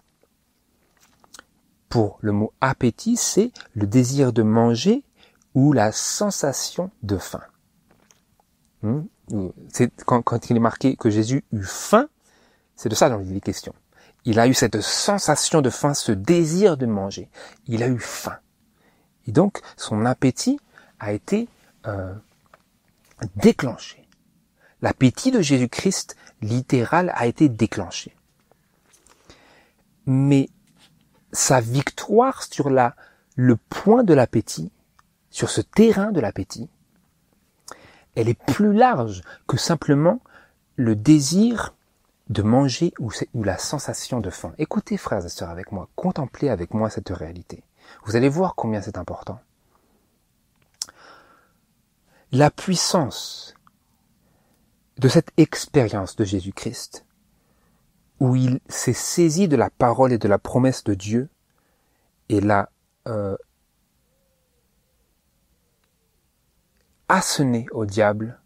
pour le mot appétit, c'est le désir de manger ou la sensation de faim. C'est quand il est marqué que Jésus eut faim, c'est de ça dont il est question. Il a eu cette sensation de faim, ce désir de manger. Il a eu faim. Et donc, son appétit a été déclenché. L'appétit de Jésus-Christ, littéral, a été déclenché. Mais sa victoire sur le point de l'appétit, sur ce terrain de l'appétit, elle est plus large que simplement le désir de manger ou la sensation de faim. Écoutez, frères et sœurs, avec moi, contemplez avec moi cette réalité. Vous allez voir combien c'est important. La puissance de cette expérience de Jésus-Christ, où il s'est saisi de la parole et de la promesse de Dieu, et l'a asséné au diable,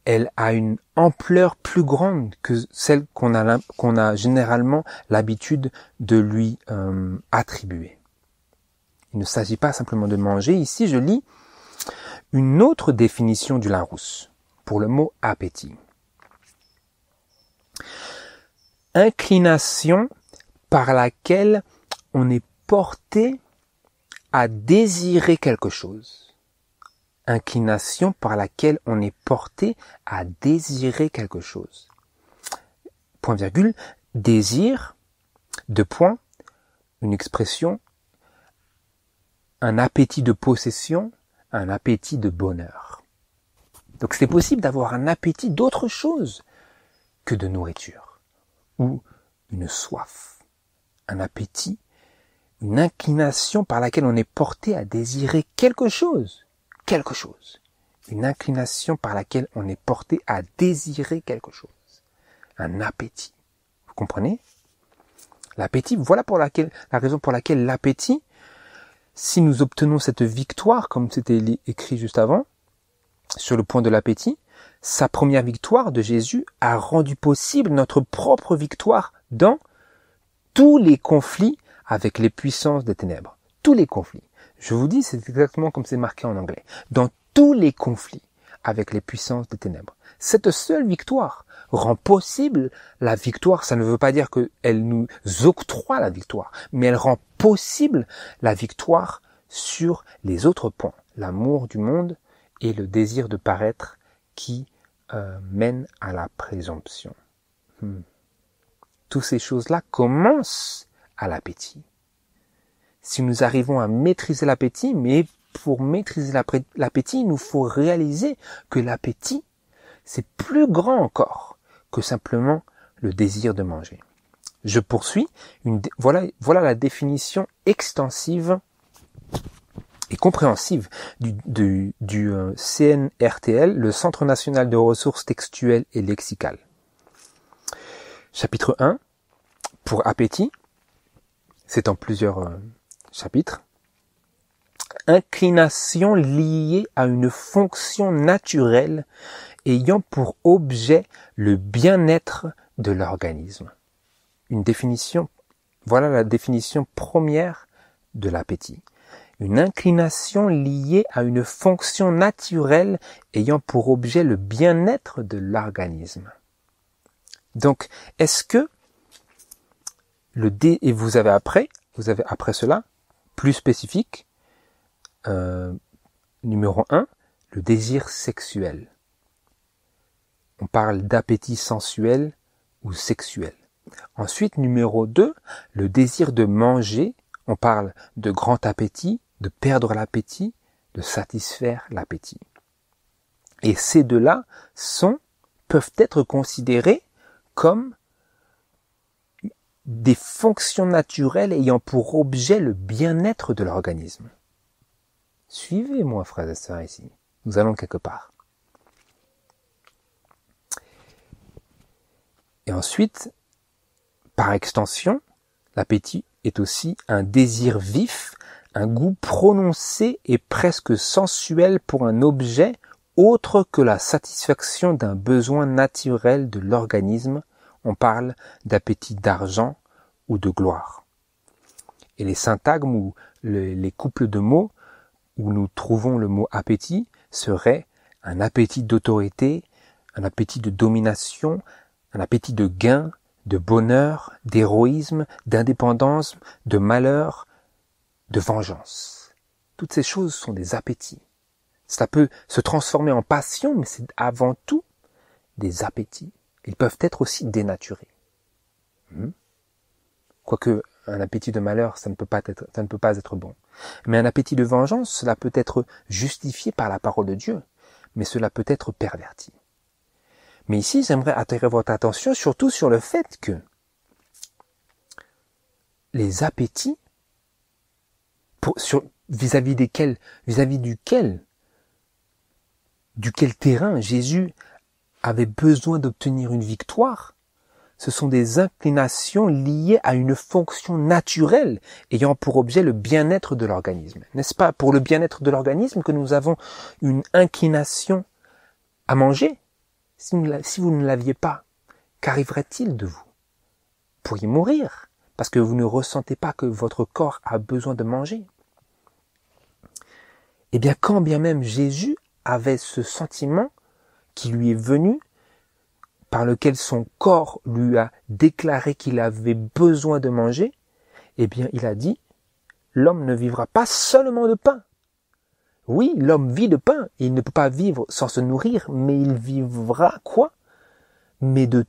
elle a une ampleur plus grande que celle qu'on a généralement l'habitude de lui attribuer. Il ne s'agit pas simplement de manger. Ici, je lis une autre définition du Larousse pour le mot appétit. Inclination par laquelle on est porté à désirer quelque chose. Inclination par laquelle on est porté à désirer quelque chose. Point virgule, désir, deux points, une expression, un appétit de possession, un appétit de bonheur. Donc c'est possible d'avoir un appétit d'autre chose que de nourriture, ou une soif, un appétit, une inclination par laquelle on est porté à désirer quelque chose, une inclination par laquelle on est porté à désirer quelque chose, un appétit. Vous comprenez? L'appétit, voilà la raison pour laquelle l'appétit, si nous obtenons cette victoire, comme c'était écrit juste avant, sur le point de l'appétit, sa première victoire de Jésus a rendu possible notre propre victoire dans tous les conflits avec les puissances des ténèbres. Tous les conflits. Je vous dis, c'est exactement comme c'est marqué en anglais. Dans tous les conflits avec les puissances des ténèbres. Cette seule victoire rend possible la victoire. Ça ne veut pas dire qu'elle nous octroie la victoire, mais elle rend possible la victoire sur les autres points. L'amour du monde et le désir de paraître qui mènent à la présomption. Toutes ces choses-là commencent à l'appétit. Si nous arrivons à maîtriser l'appétit, mais pour maîtriser l'appétit, il nous faut réaliser que l'appétit, c'est plus grand encore que simplement le désir de manger. Je poursuis. Voilà la définition extensive et compréhensive du CNRTL, le Centre national de ressources textuelles et lexicales. Chapitre 1, pour appétit, c'est en plusieurs chapitres. Inclination liée à une fonction naturelle ayant pour objet le bien-être de l'organisme. Une définition, voilà la définition première de l'appétit. Une inclination liée à une fonction naturelle ayant pour objet le bien-être de l'organisme. Donc, est-ce que et vous avez après cela, plus spécifique, numéro 1, le désir sexuel. On parle d'appétit sensuel ou sexuel. Ensuite, numéro 2, le désir de manger. On parle de grand appétit, de perdre l'appétit, de satisfaire l'appétit. Et ces deux-là peuvent être considérés comme des fonctions naturelles ayant pour objet le bien-être de l'organisme. Suivez-moi, frères et sœurs, ici. Nous allons quelque part. Et ensuite, par extension, l'appétit est aussi un désir vif, un goût prononcé et presque sensuel pour un objet autre que la satisfaction d'un besoin naturel de l'organisme. On parle d'appétit d'argent ou de gloire. Et les syntagmes ou les couples de mots où nous trouvons le mot appétit seraient un appétit d'autorité, un appétit de domination, un appétit de gain, de bonheur, d'héroïsme, d'indépendance, de malheur, de vengeance. Toutes ces choses sont des appétits. Ça peut se transformer en passion, mais c'est avant tout des appétits. Ils peuvent être aussi dénaturés. Quoique un appétit de malheur, ça ne peut pas être bon. Mais un appétit de vengeance, cela peut être justifié par la parole de Dieu, mais cela peut être perverti. Mais ici, j'aimerais attirer votre attention surtout sur le fait que les appétits, vis-à-vis duquel terrain Jésus avait besoin d'obtenir une victoire, ce sont des inclinations liées à une fonction naturelle ayant pour objet le bien-être de l'organisme. N'est-ce pas pour le bien-être de l'organisme que nous avons une inclination à manger? Si vous ne l'aviez pas, qu'arriverait-il de vous? Vous pourriez mourir parce que vous ne ressentez pas que votre corps a besoin de manger. Eh bien, quand bien même Jésus avait ce sentiment qui lui est venu par lequel son corps lui a déclaré qu'il avait besoin de manger, eh bien, il a dit, l'homme ne vivra pas seulement de pain. Oui, l'homme vit de pain, il ne peut pas vivre sans se nourrir, mais il vivra quoi? Mais il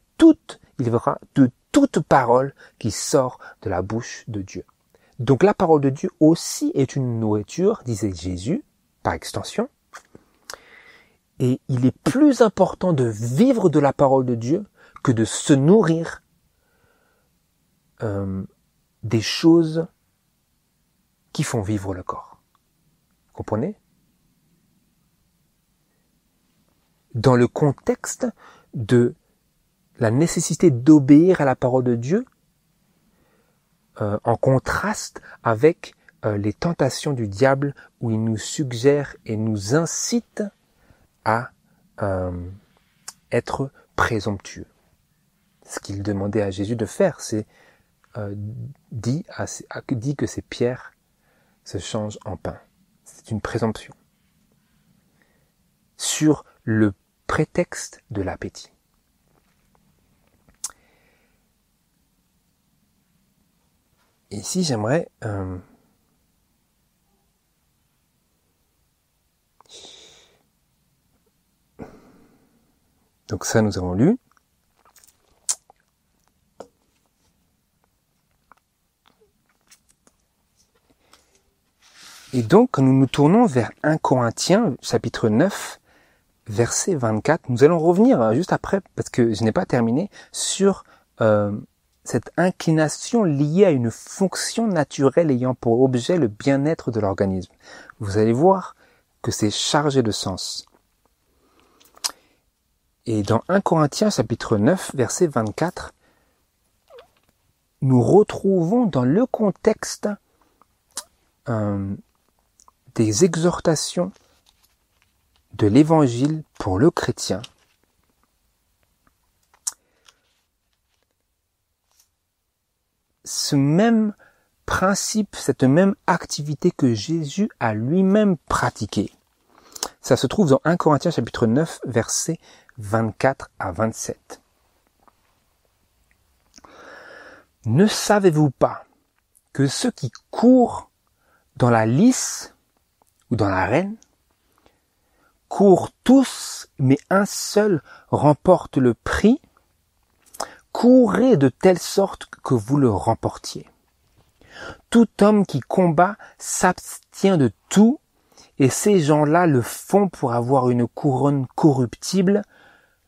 vivra de toute parole qui sort de la bouche de Dieu. Donc la parole de Dieu aussi est une nourriture, disait Jésus, par extension. Et il est plus important de vivre de la parole de Dieu que de se nourrir des choses qui font vivre le corps. Vous comprenez? Dans le contexte de la nécessité d'obéir à la parole de Dieu, en contraste avec les tentations du diable où il nous suggère et nous incite à être présomptueux. Ce qu'il demandait à Jésus de faire, c'est dit que ces pierres se changent en pain. C'est une présomption sur le prétexte de l'appétit. Et ici, j'aimerais donc ça, nous avons lu. Et donc, quand nous nous tournons vers 1 Corinthiens, chapitre 9, verset 24, nous allons revenir juste après, parce que je n'ai pas terminé, sur cette inclination liée à une fonction naturelle ayant pour objet le bien-être de l'organisme. Vous allez voir que c'est chargé de sens. Et dans 1 Corinthiens chapitre 9, verset 24, nous retrouvons dans le contexte des exhortations de l'évangile pour le chrétien. Ce même principe, cette même activité que Jésus a lui-même pratiquée. Ça se trouve dans 1 Corinthiens chapitre 9, versets 24 à 27. Ne savez-vous pas que ceux qui courent dans la lice ou dans l'arène courent tous, mais un seul remporte le prix? Courez de telle sorte que vous le remportiez. Tout homme qui combat s'abstient de tout, et ces gens-là le font pour avoir une couronne corruptible,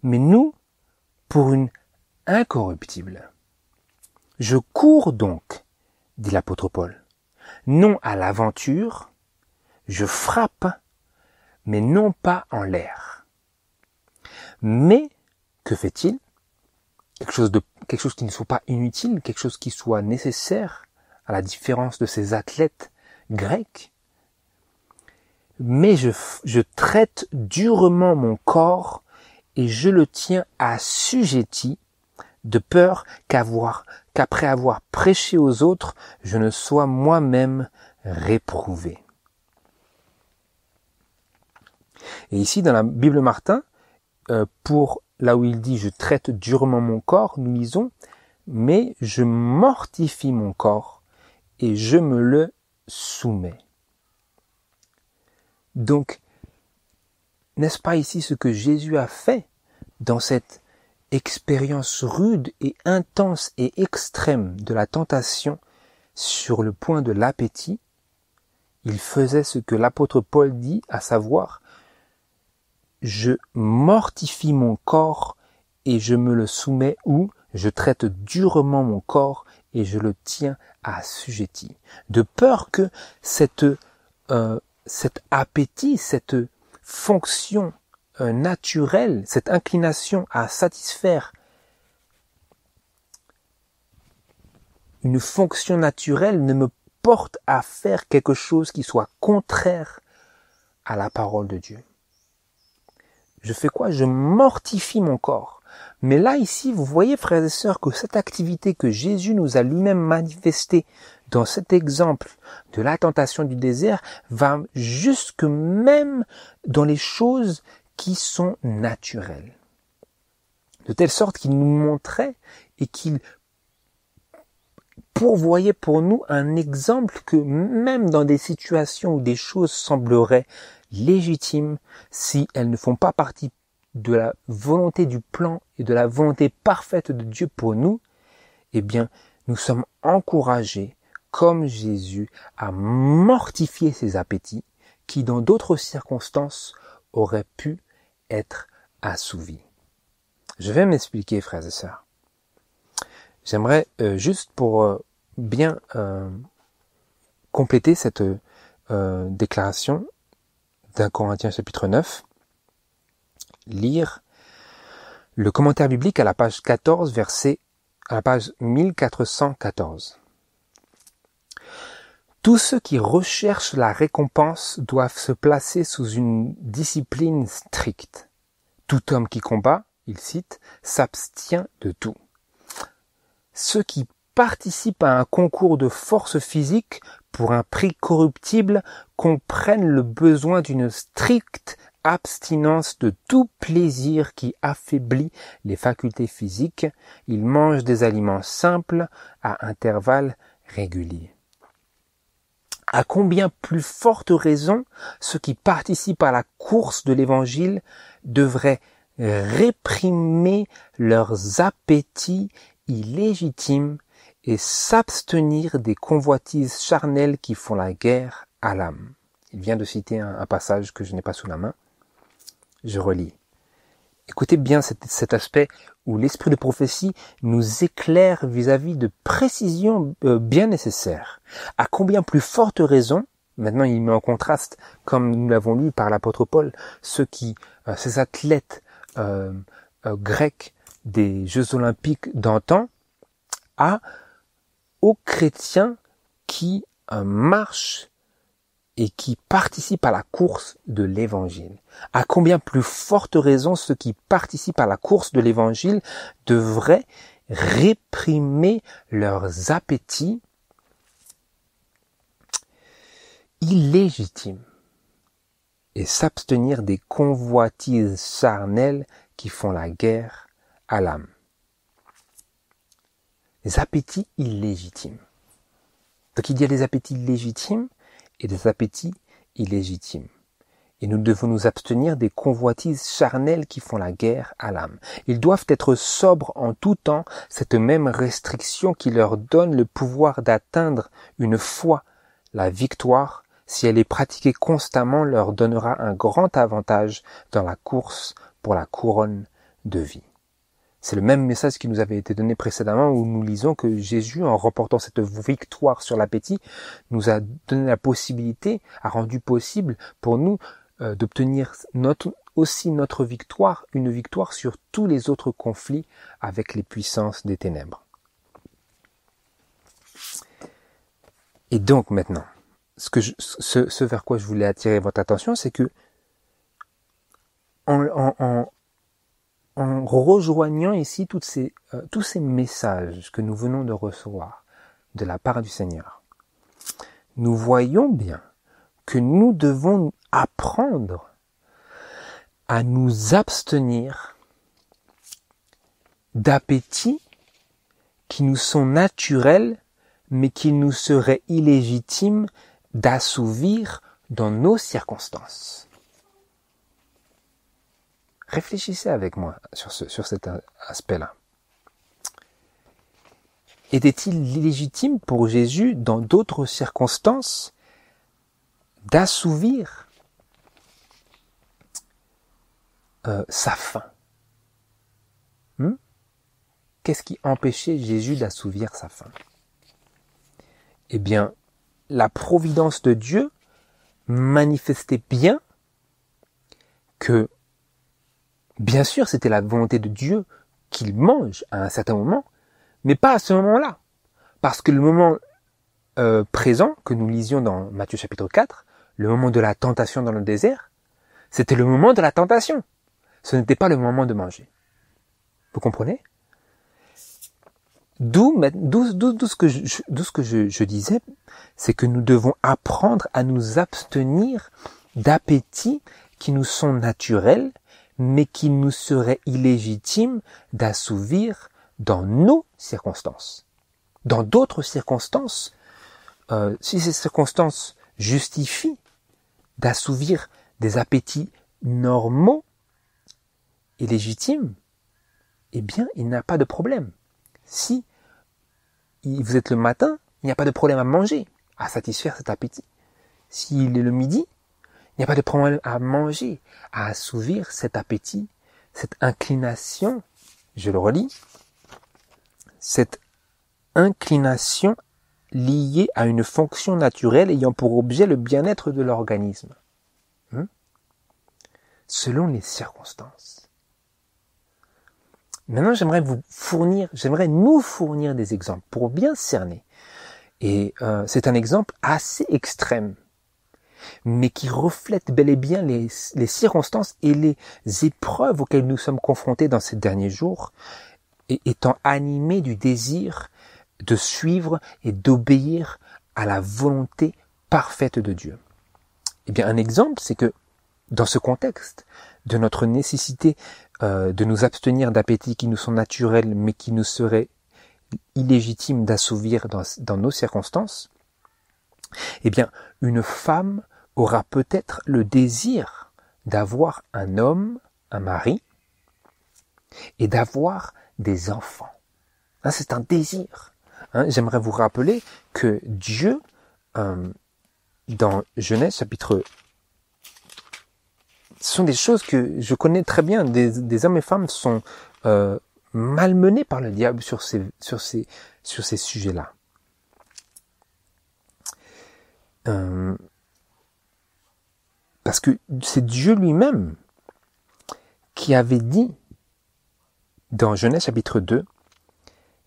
mais nous, pour une incorruptible. Je cours donc, dit l'apôtre Paul, non à l'aventure, je frappe, mais non pas en l'air. Mais, que fait-il? Quelque chose qui ne soit pas inutile, quelque chose qui soit nécessaire, à la différence de ces athlètes grecs. Mais je traite durement mon corps et je le tiens assujetti, de peur qu'après avoir prêché aux autres, je ne sois moi-même réprouvé. Et ici, dans la Bible Martin, pour là où il dit « je traite durement mon corps », nous lisons « mais je mortifie mon corps et je me le soumets ». Donc, n'est-ce pas ici ce que Jésus a fait dans cette expérience rude et intense et extrême de la tentation sur le point de l'appétit? Il faisait ce que l'apôtre Paul dit, à savoir « je mortifie mon corps et je me le soumets » ou « je traite durement mon corps et je le tiens assujetti ». De peur que cet appétit, cette fonction naturelle, cette inclination à satisfaire une fonction naturelle ne me porte à faire quelque chose qui soit contraire à la parole de Dieu. Je fais quoi? Je mortifie mon corps. Mais là, ici, vous voyez, frères et sœurs, que cette activité que Jésus nous a lui-même manifestée dans cet exemple de la tentation du désert va jusque même dans les choses qui sont naturelles. de telle sorte qu'il nous montrait et qu'il pourvoyait pour nous un exemple que même dans des situations où des choses sembleraient légitimes, si elles ne font pas partie de la volonté du plan et de la volonté parfaite de Dieu pour nous, eh bien, nous sommes encouragés, comme Jésus, à mortifier ces appétits qui, dans d'autres circonstances, auraient pu être assouvis. Je vais m'expliquer, frères et sœurs. J'aimerais juste pour bien compléter cette déclaration d'un Corinthiens chapitre 9, lire le commentaire biblique à la page 14, à la page 1414. Tous ceux qui recherchent la récompense doivent se placer sous une discipline stricte. Tout homme qui combat, il cite, s'abstient de tout. Ceux qui participent à un concours de force physique pour un prix corruptible comprennent le besoin d'une stricte abstinence de tout plaisir qui affaiblit les facultés physiques. Ils mangent des aliments simples à intervalles réguliers. À combien plus forte raison ceux qui participent à la course de l'Évangile devraient réprimer leurs appétits illégitimes et s'abstenir des convoitises charnelles qui font la guerre à l'âme. Il vient de citer un passage que je n'ai pas sous la main. Je relis. Écoutez bien cet aspect où l'esprit de prophétie nous éclaire vis-à-vis de précisions bien nécessaires. À combien plus forte raison, maintenant il met en contraste, comme nous l'avons lu par l'apôtre Paul, ces athlètes grecs des Jeux Olympiques d'antan, aux chrétiens qui marchent et qui participent à la course de l'Évangile. À combien plus forte raison ceux qui participent à la course de l'Évangile devraient réprimer leurs appétits illégitimes et s'abstenir des convoitises charnelles qui font la guerre à l'âme. Les appétits illégitimes. Donc il y a des appétits légitimes et des appétits illégitimes. Et nous devons nous abstenir des convoitises charnelles qui font la guerre à l'âme. Ils doivent être sobres en tout temps, cette même restriction qui leur donne le pouvoir d'atteindre une fois la victoire, si elle est pratiquée constamment, leur donnera un grand avantage dans la course pour la couronne de vie. C'est le même message qui nous avait été donné précédemment où nous lisons que Jésus, en remportant cette victoire sur l'appétit, nous a donné la possibilité, a rendu possible pour nous d'obtenir aussi notre victoire, une victoire sur tous les autres conflits avec les puissances des ténèbres. Et donc maintenant, ce vers quoi je voulais attirer votre attention, c'est que en rejoignant ici tous ces messages que nous venons de recevoir de la part du Seigneur, nous voyons bien que nous devons apprendre à nous abstenir d'appétits qui nous sont naturels, mais qu'il nous serait illégitime d'assouvir dans nos circonstances. Réfléchissez avec moi sur cet aspect-là. Était-il illégitime pour Jésus, dans d'autres circonstances, d'assouvir sa faim? Qu'est-ce qui empêchait Jésus d'assouvir sa faim? Eh bien, la providence de Dieu manifestait bien que, bien sûr, c'était la volonté de Dieu qu'il mange à un certain moment, mais pas à ce moment-là. Parce que le moment présent, que nous lisions dans Matthieu chapitre 4, le moment de la tentation dans le désert, c'était le moment de la tentation. Ce n'était pas le moment de manger. Vous comprenez ? D'où ce que je disais, c'est que nous devons apprendre à nous abstenir d'appétits qui nous sont naturels, mais qu'il nous serait illégitime d'assouvir dans nos circonstances. Dans d'autres circonstances, si ces circonstances justifient d'assouvir des appétits normaux et légitimes, eh bien, il n'y a pas de problème. Si vous êtes le matin, il n'y a pas de problème à manger, à satisfaire cet appétit. S'il est le midi, il n'y a pas de problème à manger, à assouvir cet appétit, cette inclination, je le relis, cette inclination liée à une fonction naturelle ayant pour objet le bien-être de l'organisme. Selon les circonstances. Maintenant, j'aimerais nous fournir des exemples pour bien cerner. Et c'est un exemple assez extrême, mais qui reflète bel et bien les circonstances et les épreuves auxquelles nous sommes confrontés dans ces derniers jours, et étant animés du désir de suivre et d'obéir à la volonté parfaite de Dieu. Eh bien, un exemple, c'est que dans ce contexte de notre nécessité de nous abstenir d'appétits qui nous sont naturels, mais qui nous seraient illégitimes d'assouvir dans nos circonstances, eh bien, une femme aura peut-être le désir d'avoir un homme, un mari, et d'avoir des enfants. C'est un désir. J'aimerais vous rappeler que Dieu, dans Genèse chapitre, ce sont des choses que je connais très bien. Des hommes et femmes sont malmenés par le diable sur ces sujets-là. Parce que c'est Dieu lui-même qui avait dit dans Genèse chapitre 2,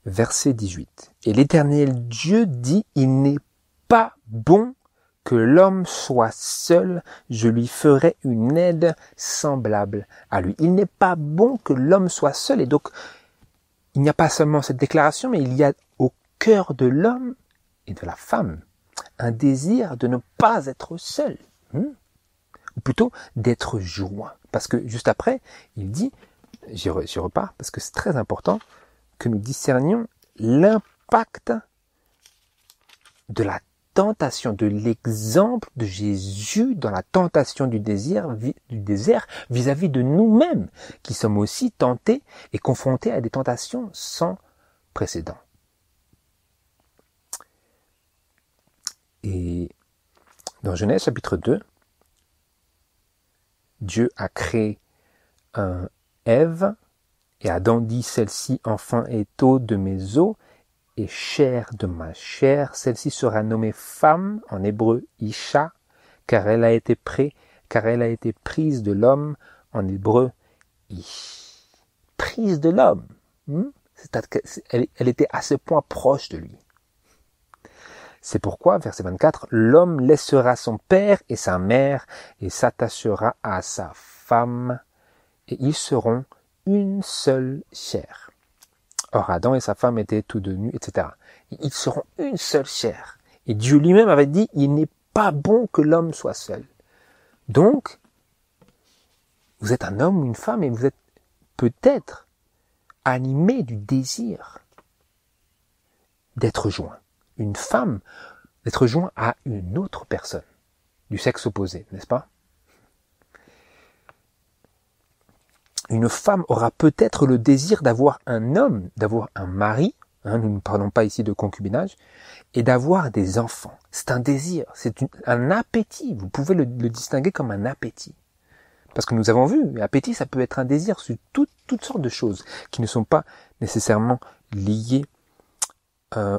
verset 18. « Et l'Éternel Dieu dit, il n'est pas bon que l'homme soit seul, je lui ferai une aide semblable à lui. » Il n'est pas bon que l'homme soit seul. Et donc, il n'y a pas seulement cette déclaration, mais il y a au cœur de l'homme et de la femme un désir de ne pas être seul. Ou plutôt d'être joint. Parce que juste après, il dit, j'y repars, parce que c'est très important que nous discernions l'impact de la tentation, de l'exemple de Jésus dans la tentation du désert vis-à-vis de nous-mêmes, qui sommes aussi tentés et confrontés à des tentations sans précédent. Et dans Genèse chapitre 2, Dieu a créé Ève, et Adam dit, celle-ci enfin est eau de mes eaux, et chair de ma chair, celle-ci sera nommée femme, en hébreu Isha, car elle a été prise de l'homme, en hébreu Ish. Prise de l'homme. Elle était à ce point proche de lui. C'est pourquoi, verset 24, l'homme laissera son père et sa mère, et s'attachera à sa femme, et ils seront une seule chair. Or, Adam et sa femme étaient tous deux nus, etc. Ils seront une seule chair. Et Dieu lui-même avait dit, il n'est pas bon que l'homme soit seul. Donc, vous êtes un homme ou une femme et vous êtes peut-être animé du désir d'être joint. Une femme, d'être joint à une autre personne, du sexe opposé, n'est-ce pas? Une femme aura peut-être le désir d'avoir un homme, d'avoir un mari, nous ne parlons pas ici de concubinage, et d'avoir des enfants. C'est un désir, c'est un appétit, vous pouvez le distinguer comme un appétit. Parce que nous avons vu, l'appétit, ça peut être un désir sur toutes sortes de choses qui ne sont pas nécessairement liées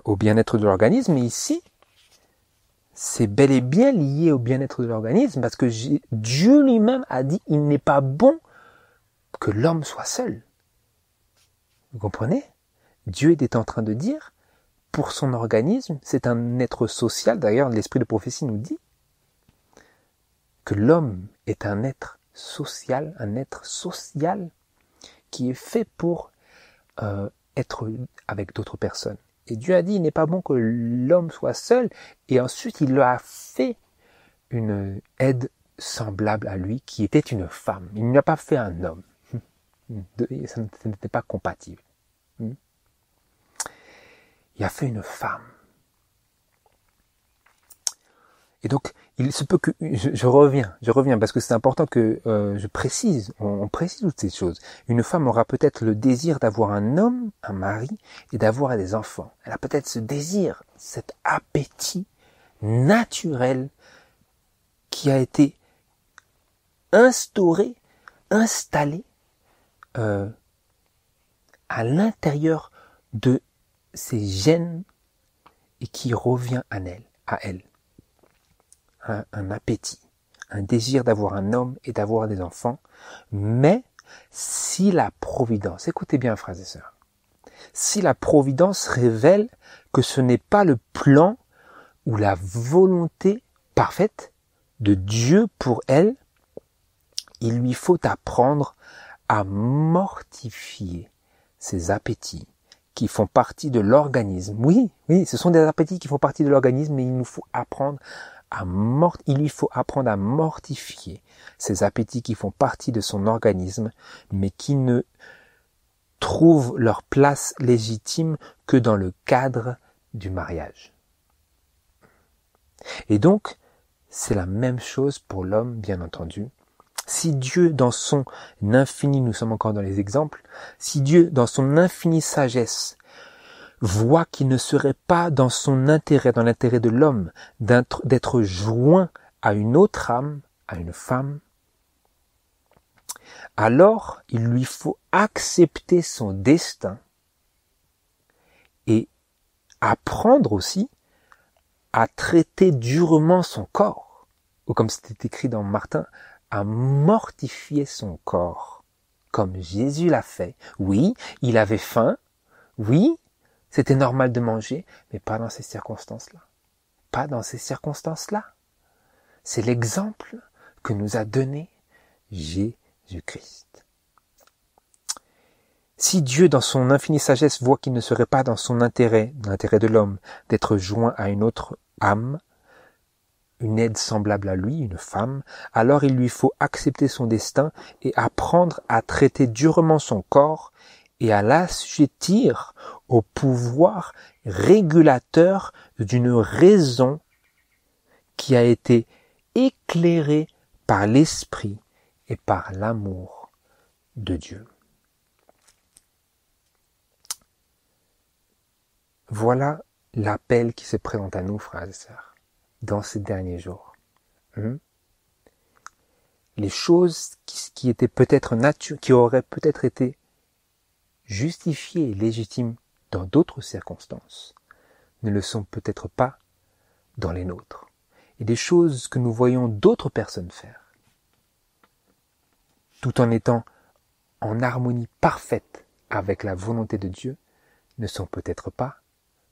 au bien-être de l'organisme, mais ici, c'est bel et bien lié au bien-être de l'organisme, parce que Dieu lui-même a dit, il n'est pas bon que l'homme soit seul. Vous comprenez? Dieu était en train de dire, pour son organisme, c'est un être social, d'ailleurs l'esprit de prophétie nous dit, que l'homme est un être social qui est fait pour être avec d'autres personnes. Et Dieu a dit, il n'est pas bon que l'homme soit seul, et ensuite il leur a fait une aide semblable à lui qui était une femme. Il n'a pas fait un homme. Ça n'était pas compatible. Il a fait une femme. Et donc, il se peut que je reviens parce que c'est important que je précise, on précise toutes ces choses. Une femme aura peut-être le désir d'avoir un homme, un mari, et d'avoir des enfants. Elle a peut-être ce désir, cet appétit naturel qui a été installé à l'intérieur de ses gènes et qui revient à elle. Un appétit, un désir d'avoir un homme et d'avoir des enfants, mais si la providence, écoutez bien frères et sœurs, si la providence révèle que ce n'est pas le plan ou la volonté parfaite de Dieu pour elle, il lui faut apprendre à mortifier ces appétits qui font partie de l'organisme. Oui, ce sont des appétits qui font partie de l'organisme, mais il lui faut apprendre à mortifier ces appétits qui font partie de son organisme, mais qui ne trouvent leur place légitime que dans le cadre du mariage. Et donc, c'est la même chose pour l'homme, bien entendu. Si Dieu, dans son infini, nous sommes encore dans les exemples, si Dieu, dans son infinie sagesse, voit qu'il ne serait pas dans son intérêt, dans l'intérêt de l'homme, d'être joint à une autre âme, à une femme, alors il lui faut accepter son destin et apprendre aussi à traiter durement son corps, ou comme c'était écrit dans Martin, à mortifier son corps, comme Jésus l'a fait. Oui, il avait faim, oui, c'était normal de manger, mais pas dans ces circonstances-là. Pas dans ces circonstances-là. C'est l'exemple que nous a donné Jésus-Christ. Si Dieu, dans son infinie sagesse, voit qu'il ne serait pas dans son intérêt, dans l'intérêt de l'homme, d'être joint à une autre âme, une aide semblable à lui, une femme, alors il lui faut accepter son destin et apprendre à traiter durement son corps et à l'assujettir au pouvoir régulateur d'une raison qui a été éclairée par l'esprit et par l'amour de Dieu. Voilà l'appel qui se présente à nous, frères et sœurs, dans ces derniers jours. Les choses qui étaient peut-être qui auraient peut-être été justifiées et légitimes dans d'autres circonstances, ne le sont peut-être pas dans les nôtres. Et des choses que nous voyons d'autres personnes faire, tout en étant en harmonie parfaite avec la volonté de Dieu, ne sont peut-être pas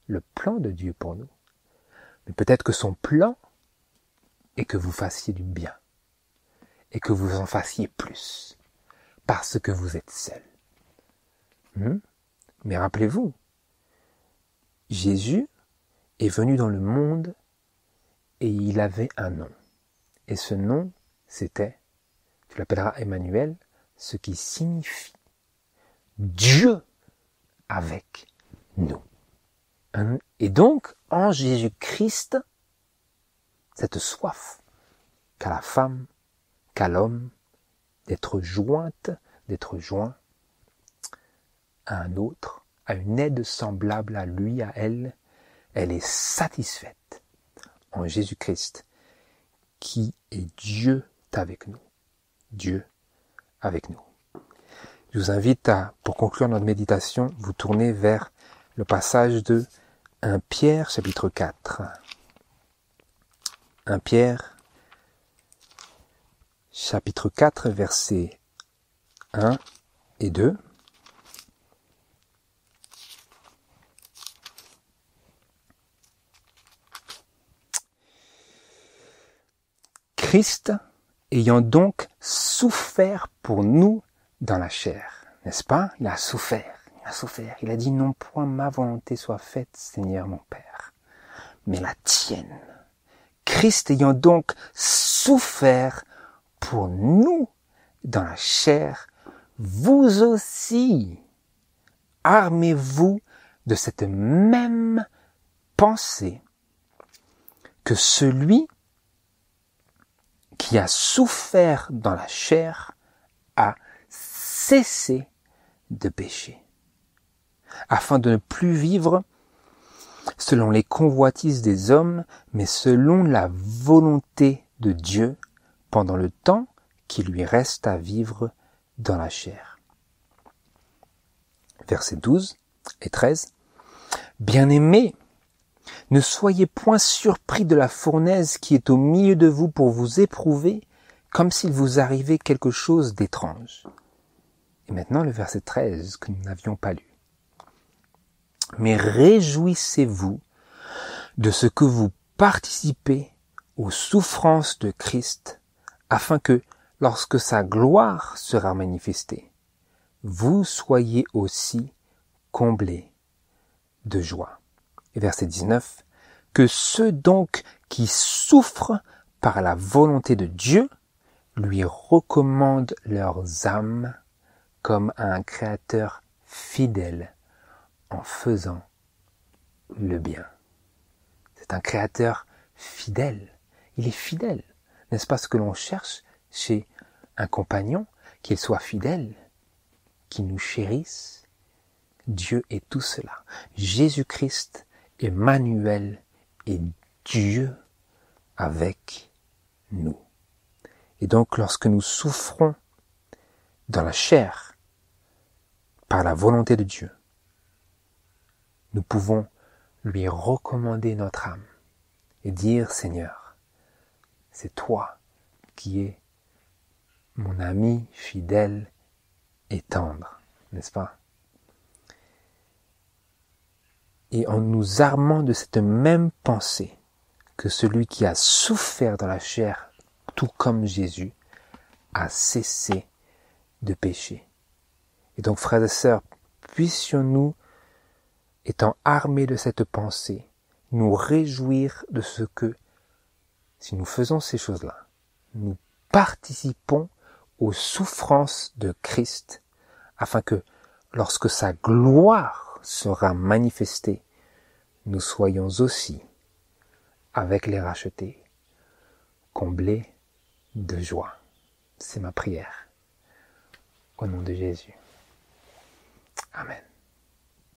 le plan de Dieu pour nous. Mais peut-être que son plan est que vous fassiez du bien et que vous en fassiez plus parce que vous êtes seul. Mais rappelez-vous, Jésus est venu dans le monde et il avait un nom. Et ce nom, c'était, tu l'appelleras Emmanuel, ce qui signifie Dieu avec nous. Et donc, en Jésus-Christ, cette soif qu'a la femme, qu'a l'homme, d'être joint à un autre, à une aide semblable à lui, à elle, elle est satisfaite en Jésus-Christ, qui est Dieu avec nous. Dieu avec nous. Je vous invite à, pour conclure notre méditation, vous tourner vers le passage de 1 Pierre, chapitre 4. 1 Pierre, chapitre 4, versets 1 et 2. Christ, ayant donc souffert pour nous dans la chair, n'est-ce pas? Il a souffert. Il a dit, non point ma volonté soit faite, Seigneur mon Père, mais la tienne. Christ ayant donc souffert pour nous dans la chair, vous aussi, armez-vous de cette même pensée que celui qui a souffert dans la chair a cessé de pécher, afin de ne plus vivre selon les convoitises des hommes, mais selon la volonté de Dieu, pendant le temps qui lui reste à vivre dans la chair. Versets 12 et 13. Bien-aimés, ne soyez point surpris de la fournaise qui est au milieu de vous pour vous éprouver, comme s'il vous arrivait quelque chose d'étrange. Et maintenant le verset 13 que nous n'avions pas lu. Mais réjouissez-vous de ce que vous participez aux souffrances de Christ, afin que, lorsque sa gloire sera manifestée, vous soyez aussi comblés de joie. Et verset 19, que ceux donc qui souffrent par la volonté de Dieu lui recommandent leurs âmes comme à un créateur fidèle en faisant le bien. C'est un créateur fidèle. Il est fidèle. N'est-ce pas ce que l'on cherche chez un compagnon, qu'il soit fidèle, qu'il nous chérisse? Dieu est tout cela. Jésus-Christ, Emmanuel, est Dieu avec nous. Et donc, lorsque nous souffrons dans la chair, par la volonté de Dieu, nous pouvons lui recommander notre âme et dire, Seigneur, c'est toi qui es mon ami fidèle et tendre, n'est-ce pas? Et en nous armant de cette même pensée que celui qui a souffert dans la chair, tout comme Jésus, a cessé de pécher. Et donc, frères et sœurs, puissions-nous, étant armés de cette pensée, nous réjouir de ce que, si nous faisons ces choses-là, nous participons aux souffrances de Christ, afin que, lorsque sa gloire sera manifestée, nous soyons aussi, avec les rachetés, comblés de joie. C'est ma prière. Au nom de Jésus. Amen.